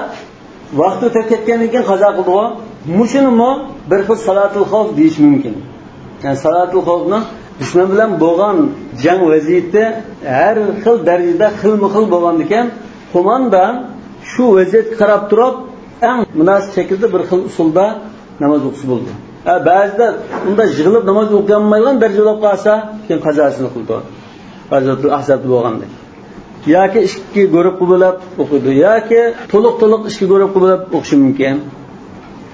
vaqt o'tib ketgandan keyin qazo qildi. Mushunimi bir xil salatul xavf deyish mumkin. Yani salatul xavfni dushman bilan bo'lgan jang vaziyati har xil darajada xilma-xil bo'lgan ekan, qo'mondan shu vaziyatga qarab turib, eng munosib shaklda bir xil usulda namoz o'qisa bo'ldi. Ba'zida unda yig'ilib namoz o'qiolmaydigan darajada qolsa, keyin qazosini qildi. Qazotul ahzab bo'lganda. Yoki ikki guruh bo'lib o'qiydi, yoki to'liq ikki guruh bo'lib o'qishi mumkin.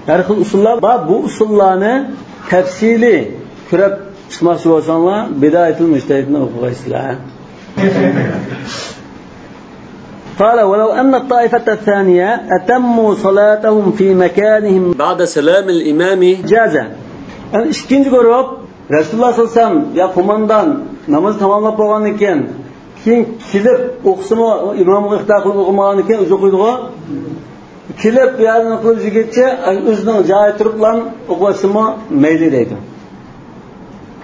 Har xil usullar bor. Bu usullarni tafsili ko'rib chiqmoqchi bo'lsanglar, Bidayatul Mujtahidni o'qiysizlar. قال ولو أن الطائفة الثانية أتموا صلاتهم في مكانهم بعد سلام الإمام جاز. Yani ikinci grup Resulullah sallallahu aleyhi ve sellem ya kumandan namaz tamamlab bo'lgandan keyin kelib o'qisimi imomga ixtiyor qilib o'qimagandan keyin o'zi o'qiydi-ku. Kelib yarni qilib yigitcha o'zining joyi turib bilan o'qisimi mayli deydi.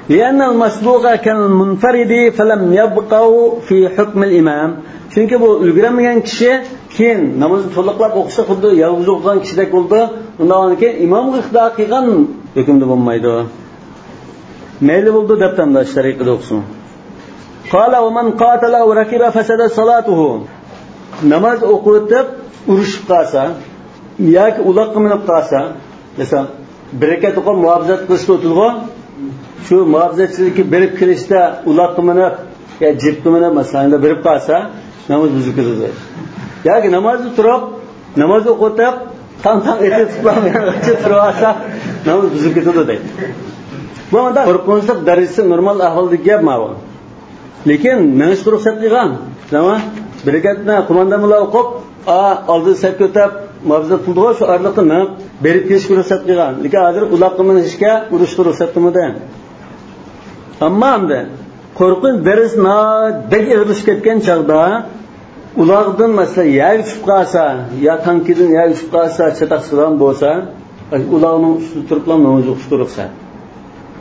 لأن المسبوق كان المنفرد فلم يبقوا في حكم الإمام. Chunki bu ulguramagan kishi keyin namozni to'liqlab o'qishda xuddi yolg'iz o'qigan kishidek bo'ldi. Undan keyin imomga ixtiyor qilgan hukmda bo'lmaydi. Mayli bo'ldi deb tamlash tariqada o'qisin. Qala va man qatala va rakiba fasada salatuhu. Namoz o'qitib urushib qolsa yoki uloqqa minib qolsa, masalan, bir rakat o'qib muhofazat qilishga o'tilgan, shu muhofazatchilikka berib kirishda uloqqa minib ya jibga minib masalan berib qolsa, namoz buzib ketadi. Yoki namozni turib, namoz o'qitib, tam etib tutmagancha turib olsa, namoz buzib ketadi deydi. Bu onda qo'rqinchlik darajasi normal ahvolda gap ma'lum. Lekin menish ruxsat qilgan. Nima? Bir rakatni qo'mondan bilan o'qib, oldi saf ko'tab, muhofazat qildi, shu orliqda minib berib kelishga ruxsat qilgan. Lekin hozir uloqqa minishga urushga ruxsat qilmadi. Ammo endi qo'rqinch darajasini deg ig'ilib ketgan chog'da uloqdan masalan yer tushib qolsa, yo tankidan yer tushib qolsa, chataqsidan bo'lsa, uloqning ustida turib namoz o'qishga ruxsat.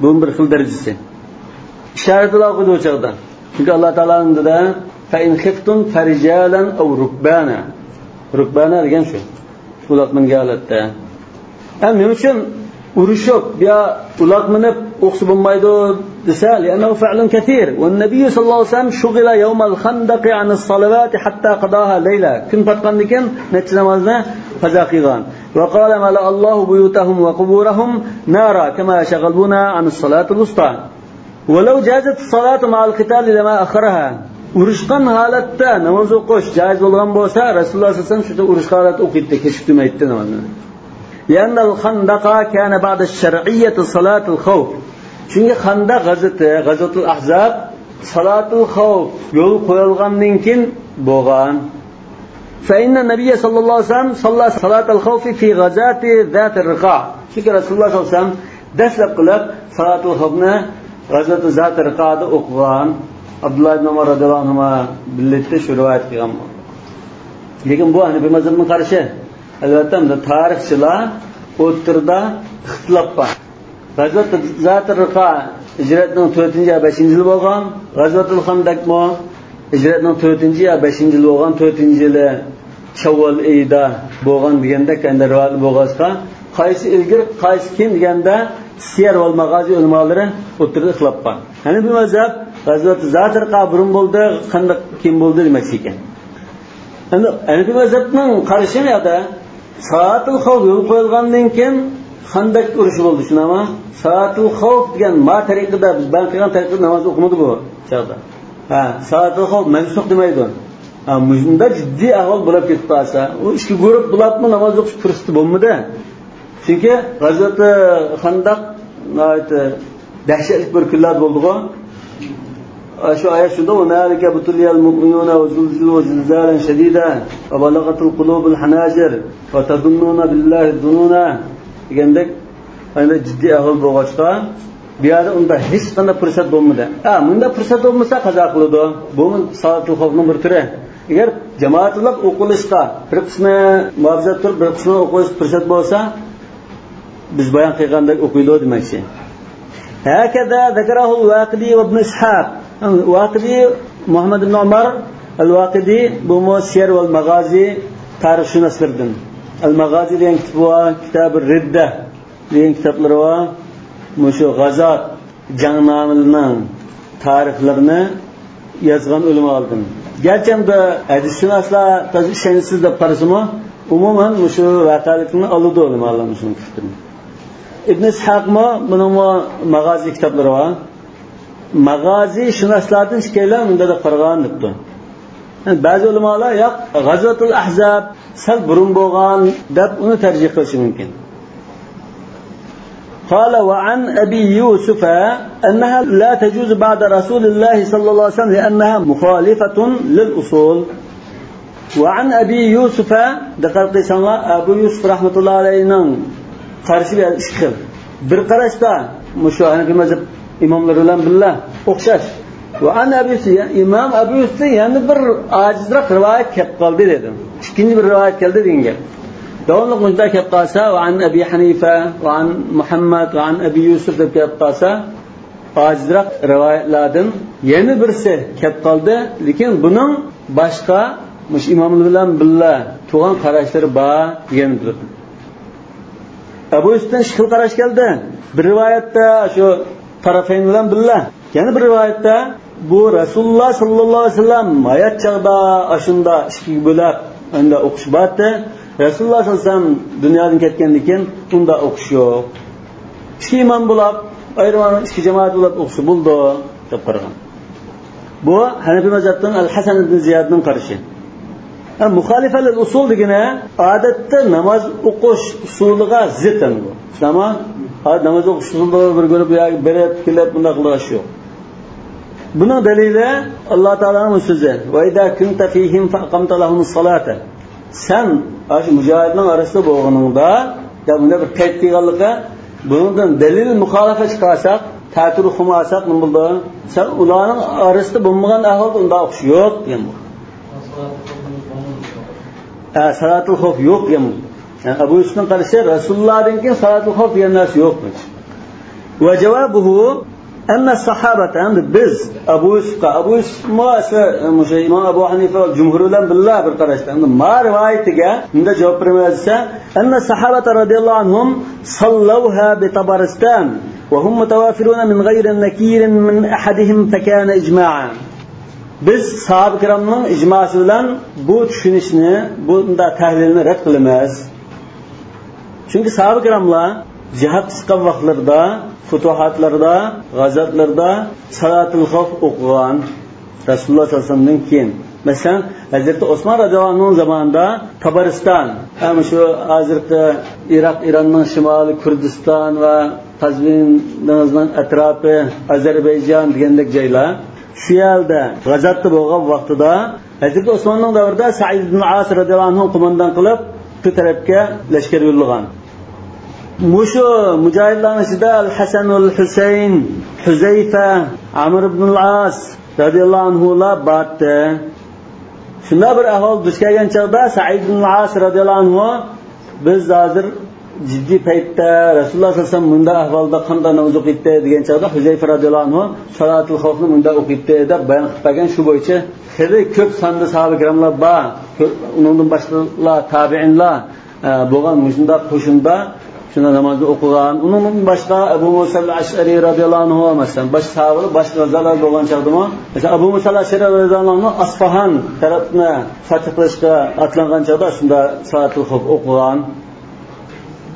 Bu bir xil darajasi. İşaretler okudu o çağda. Çünkü Allah Teala'nın da فَاِنْ خِفْتُمْ فَرِجَالًا اَوْ رُكْبَانًا. Rukbana degan şu. Ulaq minga holatda. Nima uchun urushib ya ulaq minib o'qsa bo'lmaydi desa, لأنه فعل كثير والنبي صلى الله عليه وسلم شغل يوم الخندق عن الصلوات حتى قضاها ليلة. Kun patqandan keyin necha namozni qazo qilgan. وقال ملأ الله بيوتهم وقبورهم نارا كما شغلونا عن الصلاة الوسطى. ولو جازت الصلاة مع القتال لما أخرها. Urushgan holatda namoz o'qish joiz bo'lgan bo'lsa, Rasululloh sollallohu alayhi vasallam shunda urush holatda o'qiydi, kechiktirmaydi namozni. لأن الخندق كان بعد الشرعية صلاة الخوف. Chunki Xandaq g'azoti, g'azotul ahzab salatul xavf yo'l qo'yilgandan keyin bo'lgan. فإن النبي صلى الله عليه وسلم صلى صلاة الخوف في غزاة ذات الرقاع. Chunki Rasululloh sollallohu alayhi vasallam dastlab qilib salatul xavfni g'azot ذات الرقاعda o'qigan. Abdullah ibn Umar radhiyallohu anhu birlikte şu rivayet qilgan. Lekin bu Hanafi mazhabına qarshi. Albatta bunda tarixchilar o'tirda ixtilof bor. G'azvat Zatir Riqa hijratning 4-yo 5-yili bo'lgan. G'azvatul Xandaqmo hijratning 4-yo 5-yili bo'lgan, 4-yili Shavvol oyida bo'lgan deganda endi rivoyat bo'lg'achqa, qaysi ilgir, qaysi keyin deganda Siyar val Mag'azi ulamolari o'tirda ixtilof bor. Ya'ni bu mazhab G'azvat Zatir Riqa burun bo'ldi, Xandaq keyin bo'ldi demoqchi ekan. Endi Hanafi mazhabning qarashi yo'da Salatul Xavf yo'l qo'yilgandan keyin Xandaq urushi bo'ldi, shunami? Salatul Xavf degan ma tariqada biz ban qilgan tariqada namoz o'qimadi bu chaqda. Salatul Xavf mansux demaydi. Mujinda jiddiy ahvol bo'lib ketib qolsa, u ishga ko'rib bularni namoz o'qish fursati bo'lmadi. Chunki G'azvat Xandaq dahshatli bir kunlar bo'ldi-ku. Şu ayet şurada وَنَالِكَ بُتُلِيَ الْمُؤْمِنُونَ وَزُلْزِلُوا زِلْزَالًا شَدِيدًا وَبَلَغَتِ الْقُلُوبُ الْحَنَاجِرَ وَتَظُنُّونَ بِاللَّهِ الظُّنُونَ degandek ana jiddiy ahvol bo'lg'achqa bu yerda unda hech qanday fursat bo'lmadi. Bunda fursat bo'lmasa qazo qiladi. Bu salatul xavfning bir turi. Agar jamoatlab o'qilishga bir qismi muvaffaq turib, bir qismi o'qish fursat bo'lsa, biz bayon qilgandek o'qiydi demakchi. Hakada zakarahu al-Waqidi va Ibn Ishaq. Waqidi Muhammad ibn Umar al-Waqidi bu Siyar val Mag'azi tarixshunoslardan. Al-Mag'azi degan kitob Ridda degan kitoblari va mushu g'azot jangnomlarining tarixlarini yozgan ulamolardan. Garchi unda hadisshunoslar ishonchsiz deb qarasimi, umuman mushu voqealikni oldi ulamolar shuni fikrini. Ibn Ishaqmo buning Mag'azi kitoblari va Mag'azi shunoslardan shikaylar unda da qaragan debdi. Ba'zi ulamolar yo'q, G'azvatul Ahzab sal burun bo'lgan deb uni tarjih qilishi mumkin. قال وعن أبي يوسف أنها لا تجوز بعد رسول الله صلى الله عليه وسلم لأنها مخالفة للأصول. وعن أبي يوسف دقل قيسان أبو يوسف رحمة الله علينا قارشي بها إشكال برقراشتا مشاهنة في مذهب إمام الرلان بالله أخشاش. وعن أبي يوسف إمام أبو يوسف يعني بر عاجزرق رواية كبقال ديدم إشكيني بر رواية كالدي دينجل دولك مجدا كبقاسا وعن أبي حنيفة وعن محمد وعن أبي يوسف كبقاسا عاجزرق رواية لادن يعني برسي كبقال دي لكن بنون باشقا مش إمام الرلان بالله توغان قراشتر با يعني durdu. Abu Yusuf'tan şıkıl qarash keldi. Bir rivayette şu tarafeyn bilan billah. Yani bir rivayette bu Rasulullah sallallahu aleyhi ve sellem hayat çağda aşında işki bölüp onda o'qish batdi. Rasulullah sallallahu aleyhi ve sellem dunyodan ketgandan keyin unda o'qish yo'q. İki imom bo'lib, ayrimlar ikki jamoat bo'lib o'qishi bo'ldi deb qaragan. Bu Hanafi mazhabdan Al-Hasan ibn Ziyadning qarashi. Muxalifa lil usul degani odatda namoz o'qish usuliga ziddan bu. Tamam? Namoz o'qish usuliga bir ko'rib berib kelib bunday qilish yo'q. Buning dalili Alloh taolaning so'zi: "Va idza kunta fihim faqamta lahumus salata." Sen aşı mujohidning orasida bo'lganingda, bunda bir qayd qilganligi, bundan dalil muxolifat chiqarsak, ta'tir xumasak nima bo'ldi? Sen ularning orasida bo'lmagan ahvolda unda o'qish yo'q degan bu. Salatul xavf yo'q degan bu. Yani Abu Yusuf'ning qarashi Rasulullohdan keyin salatul xavf degan narsa yo'qmiş. Va javobuhu anna sahabata endi biz Abu Yusuf Imom Abu Hanifa jumhurlar billah bir qarashda endi ma rivoyatiga unda javob bermasa anna sahabata radhiyallohu anhum sallawha bi Tabaristan wa hum mutawafiruna min ghayri nakirin min ahadihim fakana ijma'an. Biz sahabe kiramning ijmosi bilan bu tushunishni, bunda tahlilni rad qilamiz. Chunki sahabe kiramlar jihad chiqqan vaqtlarda, futuhatlarda, g'azotlarda salatul xavf o'qigan Rasululloh sollallohu alayhi vasallamdan keyin. Masalan, Hazrat Osmon radhiyallohu anhu zamonida Tabariston, ham shu hozirgi Iroq, Ironning shimoli, Kurdiston va Qazvin dengizining atrofi, Ozarbayjon degandek joylar shu yerda g'azotda bo'lgan vaqtida Hazrat Osmonning davrida Sa'id ibn As radhiyallohu anhu qo'mondan qilib shu tarafga lashkar yo'llagan. Mushu mujohidlarning ichida Al-Hasan al-Husayn, Huzayfa, Amr ibn al-As, radhiyallohu anhular batdi. Shunda bir ahvol duch kelgan chaqda Sa'id ibn al-As radhiyallohu anhu biz hozir jiddiy paytda Rasululloh sallallohu alayhi vasallam bunda ahvolda qanday namoz o'qiydi degan chaqda Huzayfa radhiyallohu anhu salatul xavfni bunda o'qiydi deb bayon qilib bergan. Shu bo'yicha xeyli ko'p sonda sahoba ikramlar bor. Undan boshqalar tabiinlar bo'lgan mushunda qo'shinda shunda namozni o'qigan. Undan boshqa Abu Musa al-Ash'ari radhiyallohu anhu masalan boshqa sahobalar boshqa zalar bo'lgan chaqdimi? Masalan Abu Musa al-Ash'ari radhiyallohu anhu Asfahan tarafni fath qilishga atlangan chaqda shunda salatul xavf o'qigan.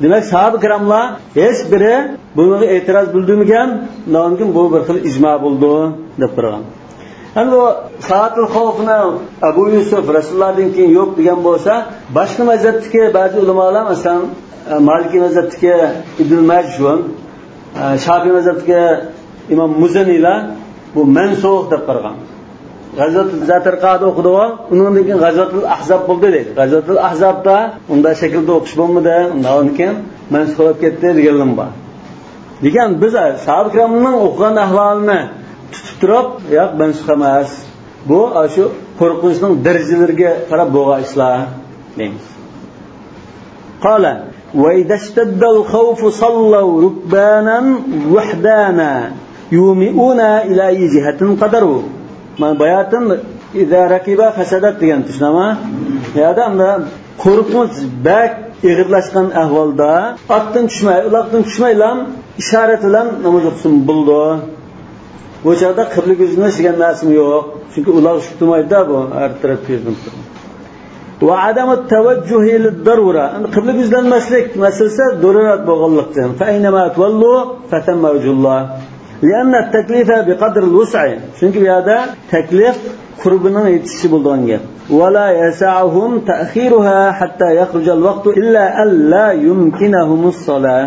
Demek sahabe kiramlar hech biri bunga e'tiroz bildirmagan, nonkin bu bir xil ijmo bo'ldi deb turgan. Endi bu salatul xavfni Abu Yusuf Rasulullohdan keyin yo'q degan bo'lsa, boshqa mazhabdagi ba'zi ulamolar masalan Maliki mazhabdagi Ibn Majshun, Shafi'i mazhabdagi Imom Muzanilar bu mansux deb qargan. G'azvatul Zatirqada o'qidi, undan keyin G'azvatul Ahzab bo'ldi deydi. G'azvatul Ahzabda unda shaklda o'qish bo'lmadi, undan keyin mansux bo'lib ketdi deganlar bor. Degan biz sahoba ikramning o'qigan ahvolini tutib turib, yo'q mansux emas. Bu shu qo'rqinchning darajalariga qarab bo'lgan ishlar deymiz. Qala va idashtadal khawfu sallaw rukbanan wahdana yumiuna ila jihatin qadaru. Men bayatim idza rakiba fasadat degan tushnama. Ya'da qo'rqinch bak ig'irlashgan ahvolda otdan tushmay, uloqdan tushmaylam ishorat bilan namoz o'qishim bo'ldi. Bu chaqda qibla ko'zini degan narsa yo'q. Chunki uloq tushmaydi bu har taraf ko'zdan turadi. Va adamu tavajjuh lid-darura. Qibla ko'zlanmaslik masalasi darurat bo'lganlikdan. Fa aynama tawallu fatamma wajhullah. لأن التكليف بقدر الوسع. Çünkü bu yerda taklif qurbinin yetishi bo'lgan gap. ولا يسعهم تأخيرها حتى يخرج الوقت إلا أن لا يمكنهم الصلاة.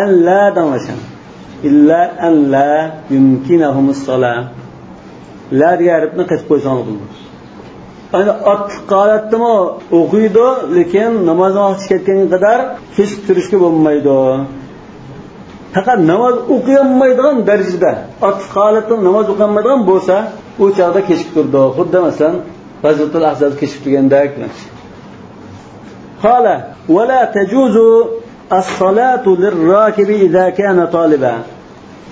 أن لا دمشان. إلا أن لا يمكنهم الصلاة. لا diyerekten kaç koysanız olur. Yani at qalatdimi o'qiydi, lekin namozga chiqayotgan qadar hech turishga bo'lmaydi. Faqat namoz o'qiolmaydigan darajada ortiq holatda namoz o'qiolmaydigan bo'lsa, u chaqda kechib turdi. Xuddi masalan G'azvatul Ahzab kechib turgandek. Qala va la tajuzu as-salatu lir-rakibi idza kana taliban.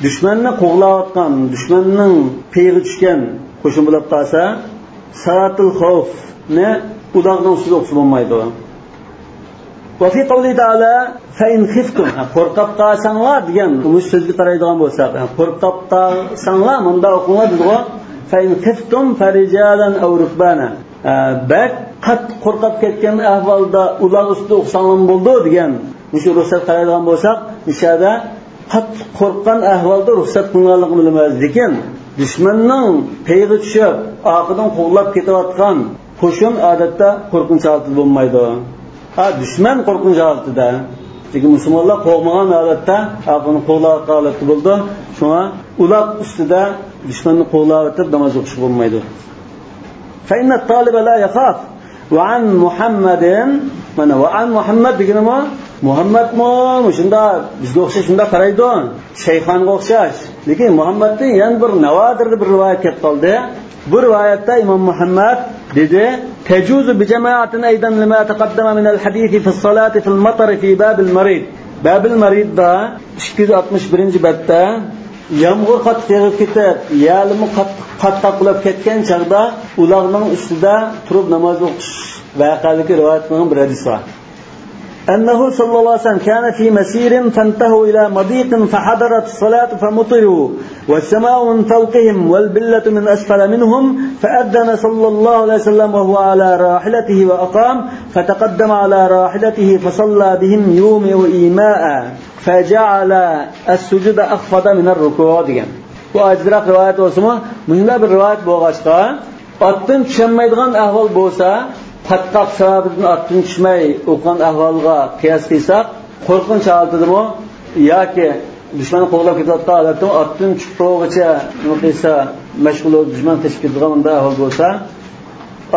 Dushmanni qo'g'layotgan, dushmanning peygi tushgan qo'shin bo'lib qolsa, salatul xavfni uloqdan ustida o'qib bo'lmaydi. Va fi qawli ta'ala fa in khiftum qo'rqib qolsanglar degan bu so'zga qaraydigan bo'lsak, qo'rqib qolsanglar bunda o'qiladi dedi. Fa in khiftum farijalan aw rukbana. Bak qat qo'rqib ketgan ahvolda uloq ustida o'qsanglar bo'ldi degan. Shu ruxsat qaraydigan bo'lsak, ishada qat qo'rqqan ahvolda ruxsat qilinganligini bilamiz. Lekin dushmanning peygi tushib, oqidan qo'llab ketayotgan qo'shin odatda qo'rqinch holatda bo'lmaydi. Dushman qo'rqinch holatida. Lekin musulmonlar qo'rqmagan holatda, oqini qo'llab holatda bo'ldi. Shunga uloq ustida dushmanni qo'llab o'tib namoz o'qish bo'lmaydi. Fa inna at-taliba la yakhaf. Va an Muhammadin, mana va an Muhammad deganimi? Muhammadmi? Shunda bizga o'xshash shunda qaraydi. Shayxonga o'xshash. Lekin Muhammadning yana bir navodir bir rivoyat kelib qoldi. Bu rivoyatda Imom Muhammad dedi: "Tajuzu bi jama'atin aydan lima taqaddama min al-hadith fi as-salati fi al-matar fi bab al-marid." Bab al-maridda 261-babda yomg'ir qattiq yog'ib ketib, yalimi qattiq qulab ketgan chaqda ularning ustida turib namoz o'qish voqealigi rivoyatning bir hadisi bor. أنه صلى الله عليه وسلم كان في مسير فانتهوا إلى مضيق فحضرت الصلاة فمطروا والسماء من فوقهم والبلة من أسفل منهم فأذن صلى الله عليه وسلم وهو على راحلته وأقام فتقدم على راحلته فصلى بهم يومي وإيماء فجعل السجود أخفض من الركوع ديان. وأجرق رواية وسمه مهمة بالرواية بوغاشقا أتن تشميدغان أهوال بوسا Patqaq sababından atın düşmey o'qigan ahvolga qiyos qilsak, qo'rqinch holatidami yoki dushmanni qo'g'lab ketayotgan holatda atın chiqishgacha nima qilsa, mashg'ul dushman tashib ketadigan unda ahvol bo'lsa,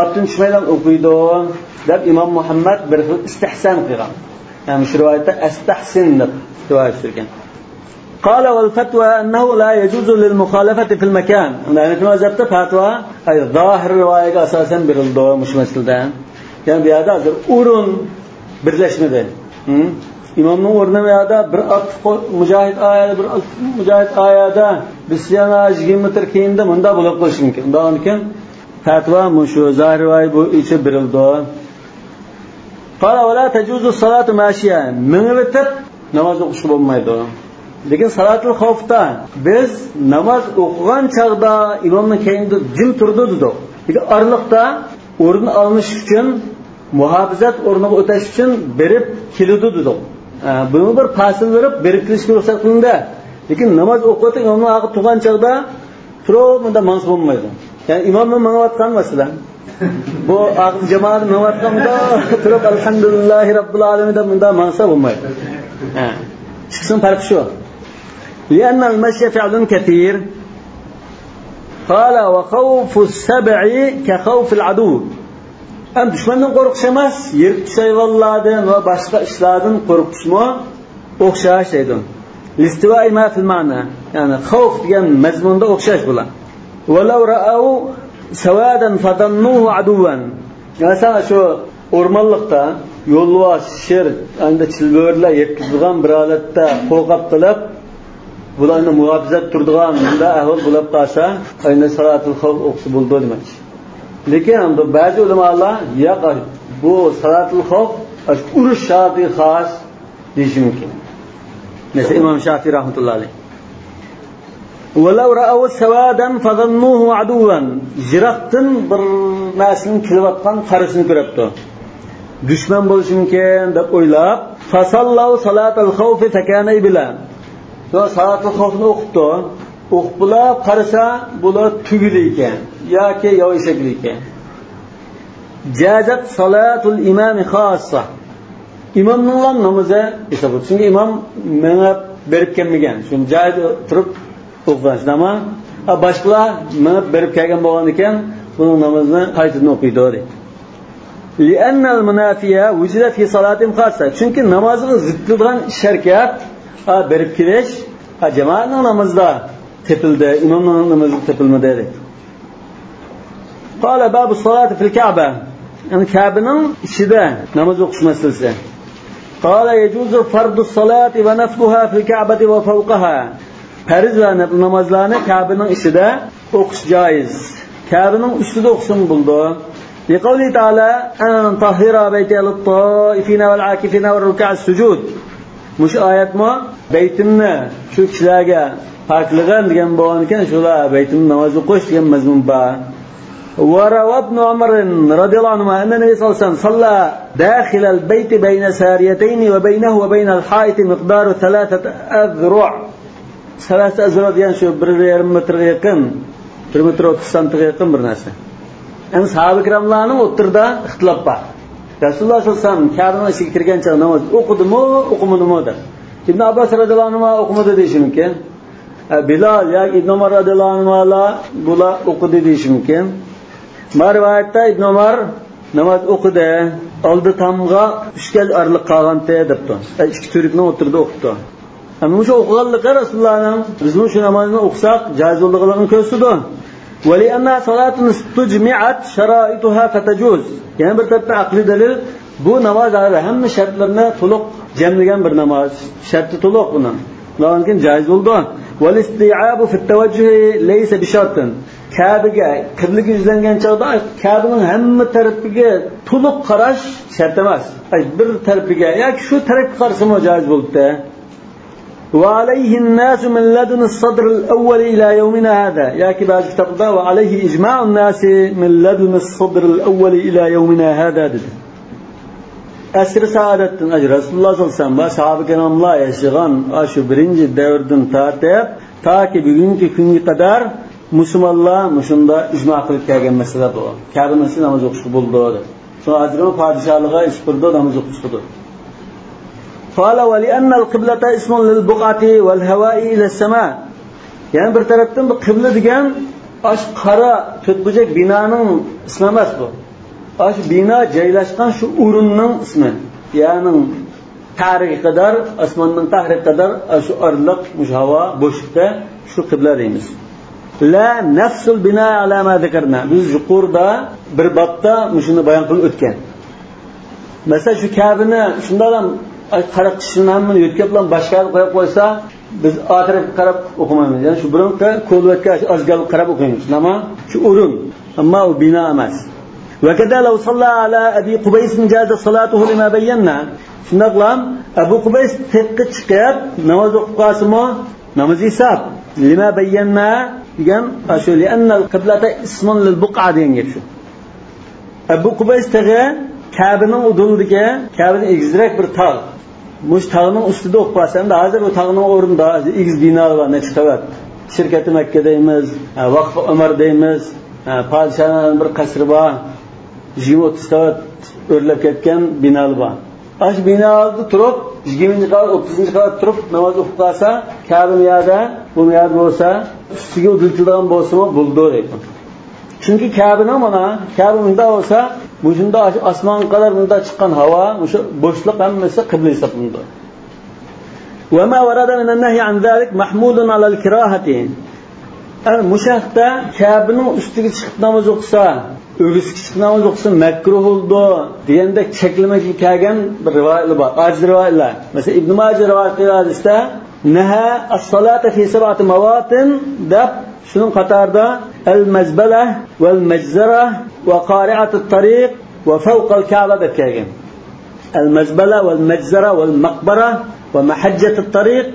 atın tushmaydan o'qiydi deb Imom Muhammad bir xil istihson qilgan. Ya'ni shu rivoyatda astahsin deb rivoyat qilgan. قال والفتوى أنه لا يجوز للمخالفة في المكان. يعني في مذهبته فتوى أي ظاهر رواية أساسا برلدو مش مثل yani bir yerde hazır urun birleşmedi. İmamın uruna bir yerde bir at mücahit ayada biz yana 20 metre keyinde bunda bulup koşun mümkün. Ondan için fatva muşu zahir vay bu içi birildi. Qala ve la tecuzu salatu maşiya. Minibitip namaz okuş olmaydı. Lekin salatul xavfda biz namaz okugan çağda imamın keyinde jim turdi dedik. Lekin arlıqda o'rin almış uchun muhofazat o'rniga o'tash uchun berib keludi dedik. Buni bir fasl berib kelishga ruxsat qilindi. Lekin namoz o'qitib imomni og'i turgan chog'da turib bunda mansub bo'lmaydi. Ya'ni imomni mang'ayotgan masalan bu og'i jamoat mang'ayotganda turib alhamdulillahi robbil alamin deb bunda mansub bo'lmaydi. Chiqsin farqi shu. لأن المشي فعل كثير. قال وخوف السبع كخوف العدو. Hem düşmandan korkuş emas, yerip hayvanlardan ve başka işlerden korkuş mu? Okşaş dedim. Listiva ima fil ma'na. Yani xavf degan mazmunda okşaş bulan. Walau ra'aw sawadan fadannuhu aduwan. Mesela şu ormanlıkta yolvaş, şer, anda çilbörler yetkizilgan bir holatda qo'rqib qilib bularni muhofazat turdigan bunda ahvol bo'lib qolsa, ayni salatul xavf o'qisi bo'ldi demak. Lekin ba'zi ulamolar yo'q, bu salatul xavf urush sharti xos deyish mumkin. Mesela İmam Şafii rahmetullah alayh. وَلَوْ رَأَوْا سَوَادًا فَظَنُّوهُ عَدُوًّا. Jiroqdan bir narsaning kelayotgan qarasini ko'ribdi. Dushman bo'lishi mumkin deb o'ylab, fasallau salatul xavfi fakana bilan. Yo salatul xavfni o'qibdi. O'qib bular qarasa, bular tugil ekan yoki yo'ishakli ekan. Jazat salatul imami xossa. İmamning namozi esa bu. Chunki imom menga berib kelmagan. Shuni joyda turib o'qishdami? Boshqalar menga berib kelgan bo'lgan ekan, buning namozini qaytadan o'qiydi dedi. لأن المنافية وجدت في صلاة خاصة. Chunki namozga ziddigan sharkat berib kelish jamoatning namozida tepildi, imomning namozi tepilmadi dedi. Qala babu salati fil Ka'ba. Yani Ka'baning ichida namoz o'qish masalasi. Qala yajuzu fardu salati va nafluha fil Ka'bati va fawqaha. Farz va nafl namozlarni Ka'baning ichida o'qish joiz. Ka'baning ustida o'qishim bo'ldi. Liqawli ta'ala an tahira bayti lit-ta'ifina wal-'akifina war-ruk'a' as-sujud. Mush oyatmi? Baytimni shu kishilarga poklig'an degan bo'lgan ekan, shular baytimni namoz o'qish degan mazmun bor. وروى ابن عمر رضي الله عنه أن النبي صلى الله عليه وسلم صلى داخل البيت بين ساريتين وبينه وبين الحائط مقدار 3 أذرع. 3 أذرع يعني شو 1,5 metre yaqin, 1 metre 30 santiga yaqin bir narsa. Yani sahabe kiramlarning o'tirda ixtilof bor. Rasululloh sollallohu alayhi vasallam Ka'baning ichiga kirgancha namoz o'qidimi, o'qimadimi deb. Ibn Abbas radhiyallohu anhu o'qimadi deyish mumkin. Bilal yoki Ibn Umar radhiyallohu anhular bular o'qidi deyish mumkin. Marvayatda Ibn Umar namoz o'qidi, oldi tomga 3 gal arliq qolganda debdi. Ikki turikni o'tirdi o'qibdi. Ana shu o'qiganligi Rasulullohning bizning shu namozni o'qisak joiz bo'lganligini ko'rsatdi. ولأن صلاة استجمعت شرائطها فتجوز. Yani bir tarafta aqli dalil bu namoz hamma shartlarni to'liq jamlagan bir namoz. Sharti to'liq bundan. Lekin joiz bo'ldi. والاستيعاب في التوجه ليس بشرط. Ka'baga qiblaga yuzlangan chog'da Ka'baning hamma tarafiga to'liq qarash shart emas. Bir tarafiga yoki shu tarafga qarashim joiz bo'ldi. وعليه الناس من لدن الصدر الأول إلى يومنا هذا. ياكي بعد كتابه وعليه إجماع الناس من لدن الصدر الأول إلى يومنا هذا. Asr saadatdan Rasululloh sollallohu alayhi vasallam va sahoba kiramlar yashagan shu birinchi davrdan tortib toki bugungi kunga qadar musulmonlar mushunda ijmo qilib kelgan masala bu. Ka'ba masjidi namoz o'qish bo'ldi. So'ng Hazrat podshohlig'a isbirdo namoz o'qishdi. Qala va li'anna al-qiblata ismun lil-buqati wal-hawa'i ila as-sama'. Yani bir tarafdan bu qibla degan ash qara to'tbucak binoning ismi emas bu. Ash bino joylashgan shu o'rinning ismi. Ya'ni qa'riga qadar, osmonning qa'riga qadar shu orliq havo bo'shlikda shu qibla deymiz. La nafsul bina ala ma zikrna. Biz yuqorida bir bobda shuni bayon qilib o'tgan. Masalan, shu Ka'bani shunday ham qarab qishlanmi yo'tkab bilan boshqa qo'yib qo'ysa, biz oxirga qarab o'qimaymiz. Ya'ni shu burunqa qo'lvatga ozgal qarab o'qiymiz. Nima? Shu o'rin, ammo u bino emas. Va kada law salla ala Abi Qubays jaza salatuhu lima bayyana. Shundaqlam Abu Qubays teqqa chiqib namoz o'qib qolsa-mo, namoz hisob lima bayyana degan shu li'anna al-qiblata ismun lil-buq'a degan gap shu. Abu Qubays tag'i Ka'baning uduldiga, Ka'baning egizroq bir tog'. Mush tog'ning ustida o'qib qolsam, hozir u tog'ning o'rnida egiz binolar bor, necha qavat. Shirkati Makka deymiz, Vaqf Umar deymiz, podshohning bir qasri bor. 20-30 qavat o'rlab ketgan binolar bor. Ash binolarda turib, 20-qavat, 30-qavat turib namoz o'qib qolsa, Ka'ba yerda, bu yer bo'lsa, ustiga udiltilgan bo'lsa-mo, bo'ldi deydi. Chunki Ka'baning mana, Ka'ba bunda bo'lsa, bu shunda osmon qadar bunda chiqqan havo, o'sha bo'shliq hammasi qibla hisoblanadi. Va ma warada min an-nahy an zalik mahmulun ala al-kirahati. Mushahda Ka'baning ustiga chiqib namoz o'qisa, o'g'isi chiqib namoz o'qisa makruh bo'ldi deganda cheklamaga kelgan bir rivoyatlar bor. Aziz rivoyatlar. Masalan, Ibn Majah rivoyatida naha as-salata fi sab'ati mawatin deb shunun qatorida al-mazbala wal-majzara va qari'at at-tariq va fawqa al-Ka'ba deb kelgan. Al-mazbala wal-majzara wal-maqbara va mahajjat at-tariq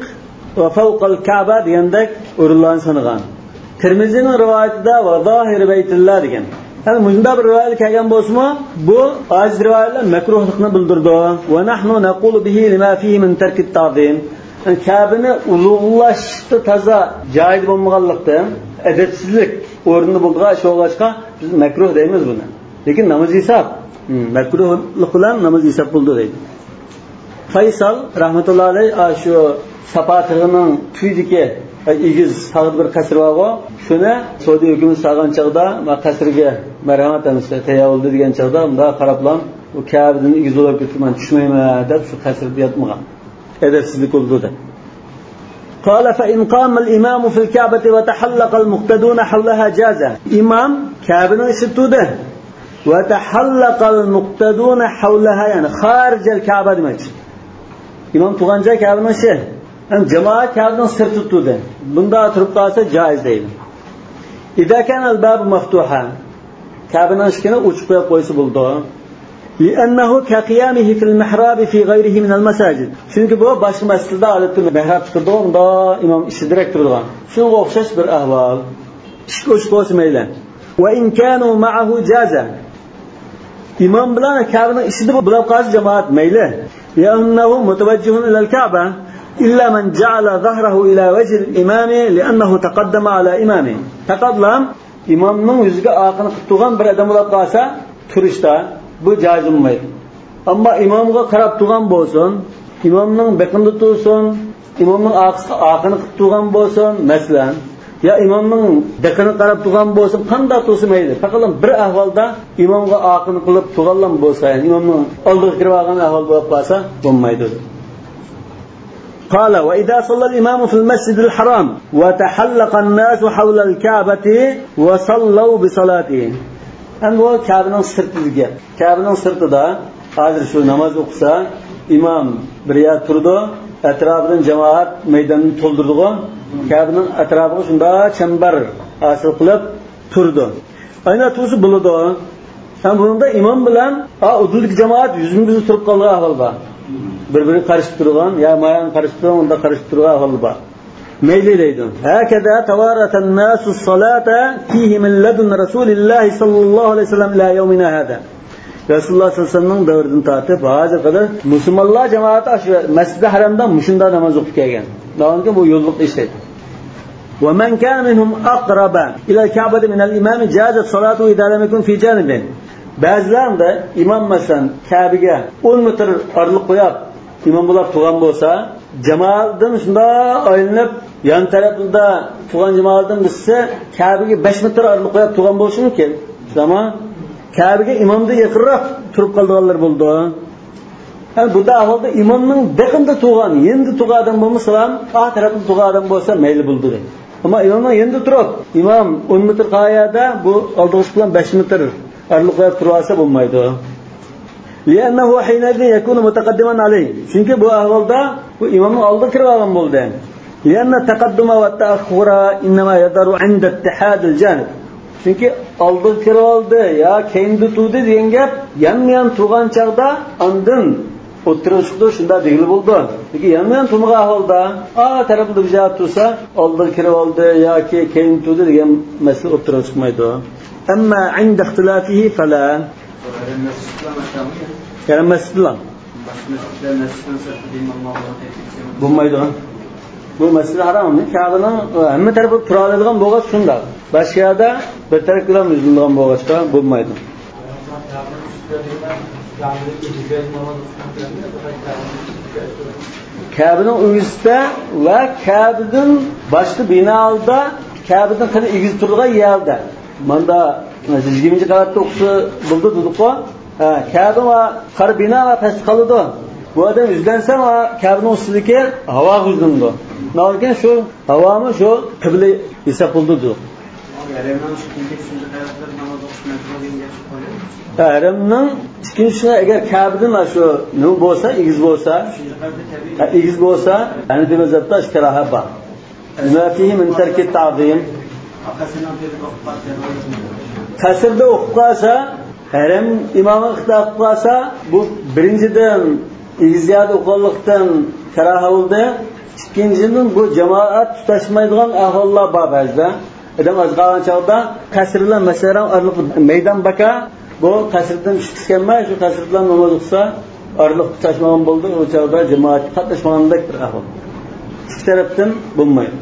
va fawqa al-Ka'ba degandek o'rinlarni sanagan. Tirmizining rivoyatida va zohir baytullah degan. Hal munda bir rivoyat kelgan bo'lsa-mo, bu aziz rivoyatlar makruhlikni bildirdi. Va nahnu naqulu bihi lima fihi min tark at-ta'zim. Ka'bani ulug'lashda toza joy bo'lmaganlikdan adabsizlik o'rni bo'lgan sho'g'ashqa biz makruh deymiz buni. Lekin namoz hisob makruhlik bilan namoz hisob bo'ldi deydi. Faysal rahmatullohi alayhi shu Sapatig'ining tuyidagi egiz tag'ir bir qasr bor. Shuni Saudiya hukumati sog'an chog'da va qasrga marhamat qilsa tayyorladi degan chog'da unda qarablam u Ka'badan egiz bo'lib ketgan tushmayman deb shu qasrda yotmagan. Edepsizlik oldu da. قال فإن قام الإمام في الكعبة وتحلق المقتدون حولها جازا. إمام كعبة ستوده وتحلق المقتدون حولها يعني خارج الكعبة demek. İmam tuğanca Ka'banın şey. Yani cemaat Ka'banın sırt tuttuğu. Bunda oturup kalsa caiz değil. İza kana al-bab maftuha. Ka'banın ışkını uçup koyusu buldu. لأنه كقيامه في المحراب في غيره من المساجد. Çünkü bu başka mescidde aletli mihrab çıkırdı onda imam işi direkt durduğun. Şuna okşaş bir ahval. İşkoş koşmayla. وإن كانوا معه جازا. İmam bilen Ka'banın işi de bulab qalsa cemaat meyle. لأنه متوجه إلى الكعبة إلا من جعل ظهره إلى وجه الإمام لأنه تقدم على إمامه. Taqadlam imamның yüzüge aqını qıttuğan bir adam bulab qalsa turishda bu caiz olmaydi. Ama imamga qarab turgan bo'lsin, imamning beqinda tursin, imamning aqini qilib turgan bo'lsin, masalan, ya imamning beqini qarab turgan bo'lsin, qanday tursa mayli. Faqat bir ahvolda imamga aqini qilib turgan bo'lsa, yani imamning oldiga kirib olgan ahvol bo'lib qolsa, bo'lmaydi. قال وإذا صلى الإمام في المسجد الحرام وتحلق الناس حول الكعبة وصلوا بصلاته. Hem o Ka'banın sırtıga. Ka'banın sırtida hozir shu namoz o'qisa, imom bir yer turdi, atrofidan jamoat maydonni to'ldirdi. Ka'banın atrofiga shunda chambar hosil qilib turdi. Ayna tursa bo'ladi. Ham bunda imom bilan udullik jamoat yuzma-yuz turib qolgan ahvol bor. Bir-birini qarshib turgan, ya mayan qarshib turgan, unda qarshib turgan ahvol bor. Meyli deydi. Hakeza tavaratan nasu salata fihi min ladun Rasulillahi sallallahu aleyhi ve sellem ila yevmina hada. Rasulullah sallallahu aleyhi ve sellem'nin davridan tartib hozir qadar musulmonlar jamoati shu Masjid-i Haramda mushunda namoz o'qib kelgan. Davomga bu yo'lliq ishlaydi. Wa man kana minhum aqraba ila al-Ka'bati min al-imam jazat salatu idha lam yakun fi janibin. Ba'zilarida imom masalan Ka'baga 10 metr orliq qo'yib imom bo'lib turgan bo'lsa, jamoatdan shunda aylanib yan tarafida turgan jamoatdan bizsa Ka'baga 5 metr orliq qo'yib turgan bo'lishi mumkin. Ama Ka'baga imomda yaqinroq turib qolganlar bo'ldi. Yani burada ahvalda imamның daqında tuğan, endi tuğan adam bolmasa ham, a tarafda tuğan adam bolsa meyli buldu. Ama imamның endi turib, imam 10 metr qayada, bu aldığıç bilan 5 metr arlıqda turasa bolmaydı. لأنه حينئذ يكون متقدما عليه. Çünkü bu ahvalda bu imamın aldı kirib algan boldu. لأن التقدم والتأخر إنما يدار عند اتحاد الجانب. Çünkü aldı kirib aldı ya kendi tuğdu degan gap yan turgan çağda andın o'tirishdi shunda belgili bo'ldi. Lekin yandan turmagan ahvolda a tarafida bir javob tursa, oldin kirib oldi yoki keyin turdi degan masala o'tirib chiqmaydi. Amma 'inda ixtilafihi fala. Yana mas'ullar. Bo'lmaydi. Bu masala harom. Ka'baning hamma tarafı tura oladigan bo'lgan shunda. Boshqa yerda bir taraf bilan uzilgan bo'lg'achqa bo'lmaydi. Kabe'nin üyüsü ve Kabe'nin başka binada Kabe'nin kadar igiz turduğu yerde. Manda 20. kavatta okusu buldu dedik o. Kabe ve kar bina ve pes kalıdı. Bu adam üzlense ama Kabe'nin üstündeki hava hüznündü. Ne olurken şu hava mı şu kıble hesap oldu dedik. Haramning ikkinchisini agar Kabe'dan shu nima bo'lsa, igiz bo'lsa, Hanifiy mazhabda ishtiroha bor. Nima fihi min tarki ta'zim. Qasrda o'qib qolsa, haram imomi ixtiroq qilsa, bu birinchidan igizga o'qillikdan karaha bo'ldi. Ikkinchidan bu jamoat tutashmaydigan ahvollar bor ba'zida. Adam az qolgan chog'da qasrlar masalan arliq maydon baka bu qasrdan chiqishganma shu qasrdan namoz o'qisa arliq tutashmagan bo'ldi o chog'da jamoat qatnashmagandek bir ahvol. Ikki tarafdan bo'lmaydi.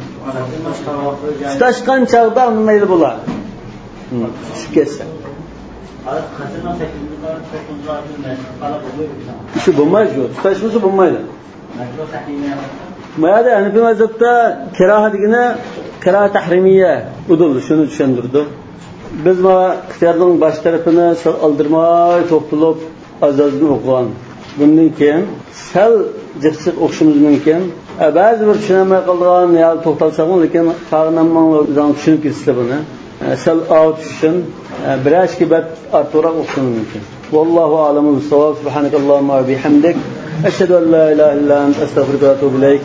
Tutashgan chog'da mayli bo'ladi. Chiqsa. Shu bo'lmaydi, tutashmasa bo'lmaydi. Mayada Hanifiy mazhabda kiraha degani kiraha tahrimiya udul shuni tushundirdi. Biz mana ixtiyorning bosh tarafini oldirmay to'xtalib azozini o'qigan. Bundan keyin sal jiqsiq o'qishimiz mumkin. Ba'zi bir tushunmay qolgan yo to'xtalsak, lekin qag'inamman tushunib ketsa buni. Sal out tushun birashki kibat ortiqroq o'qishimiz mumkin. Vallohu a'lamu bis-savab. Subhanakallahumma va bihamdik ashhadu an la ilaha illa anta astaghfiruka va atubu ilayk.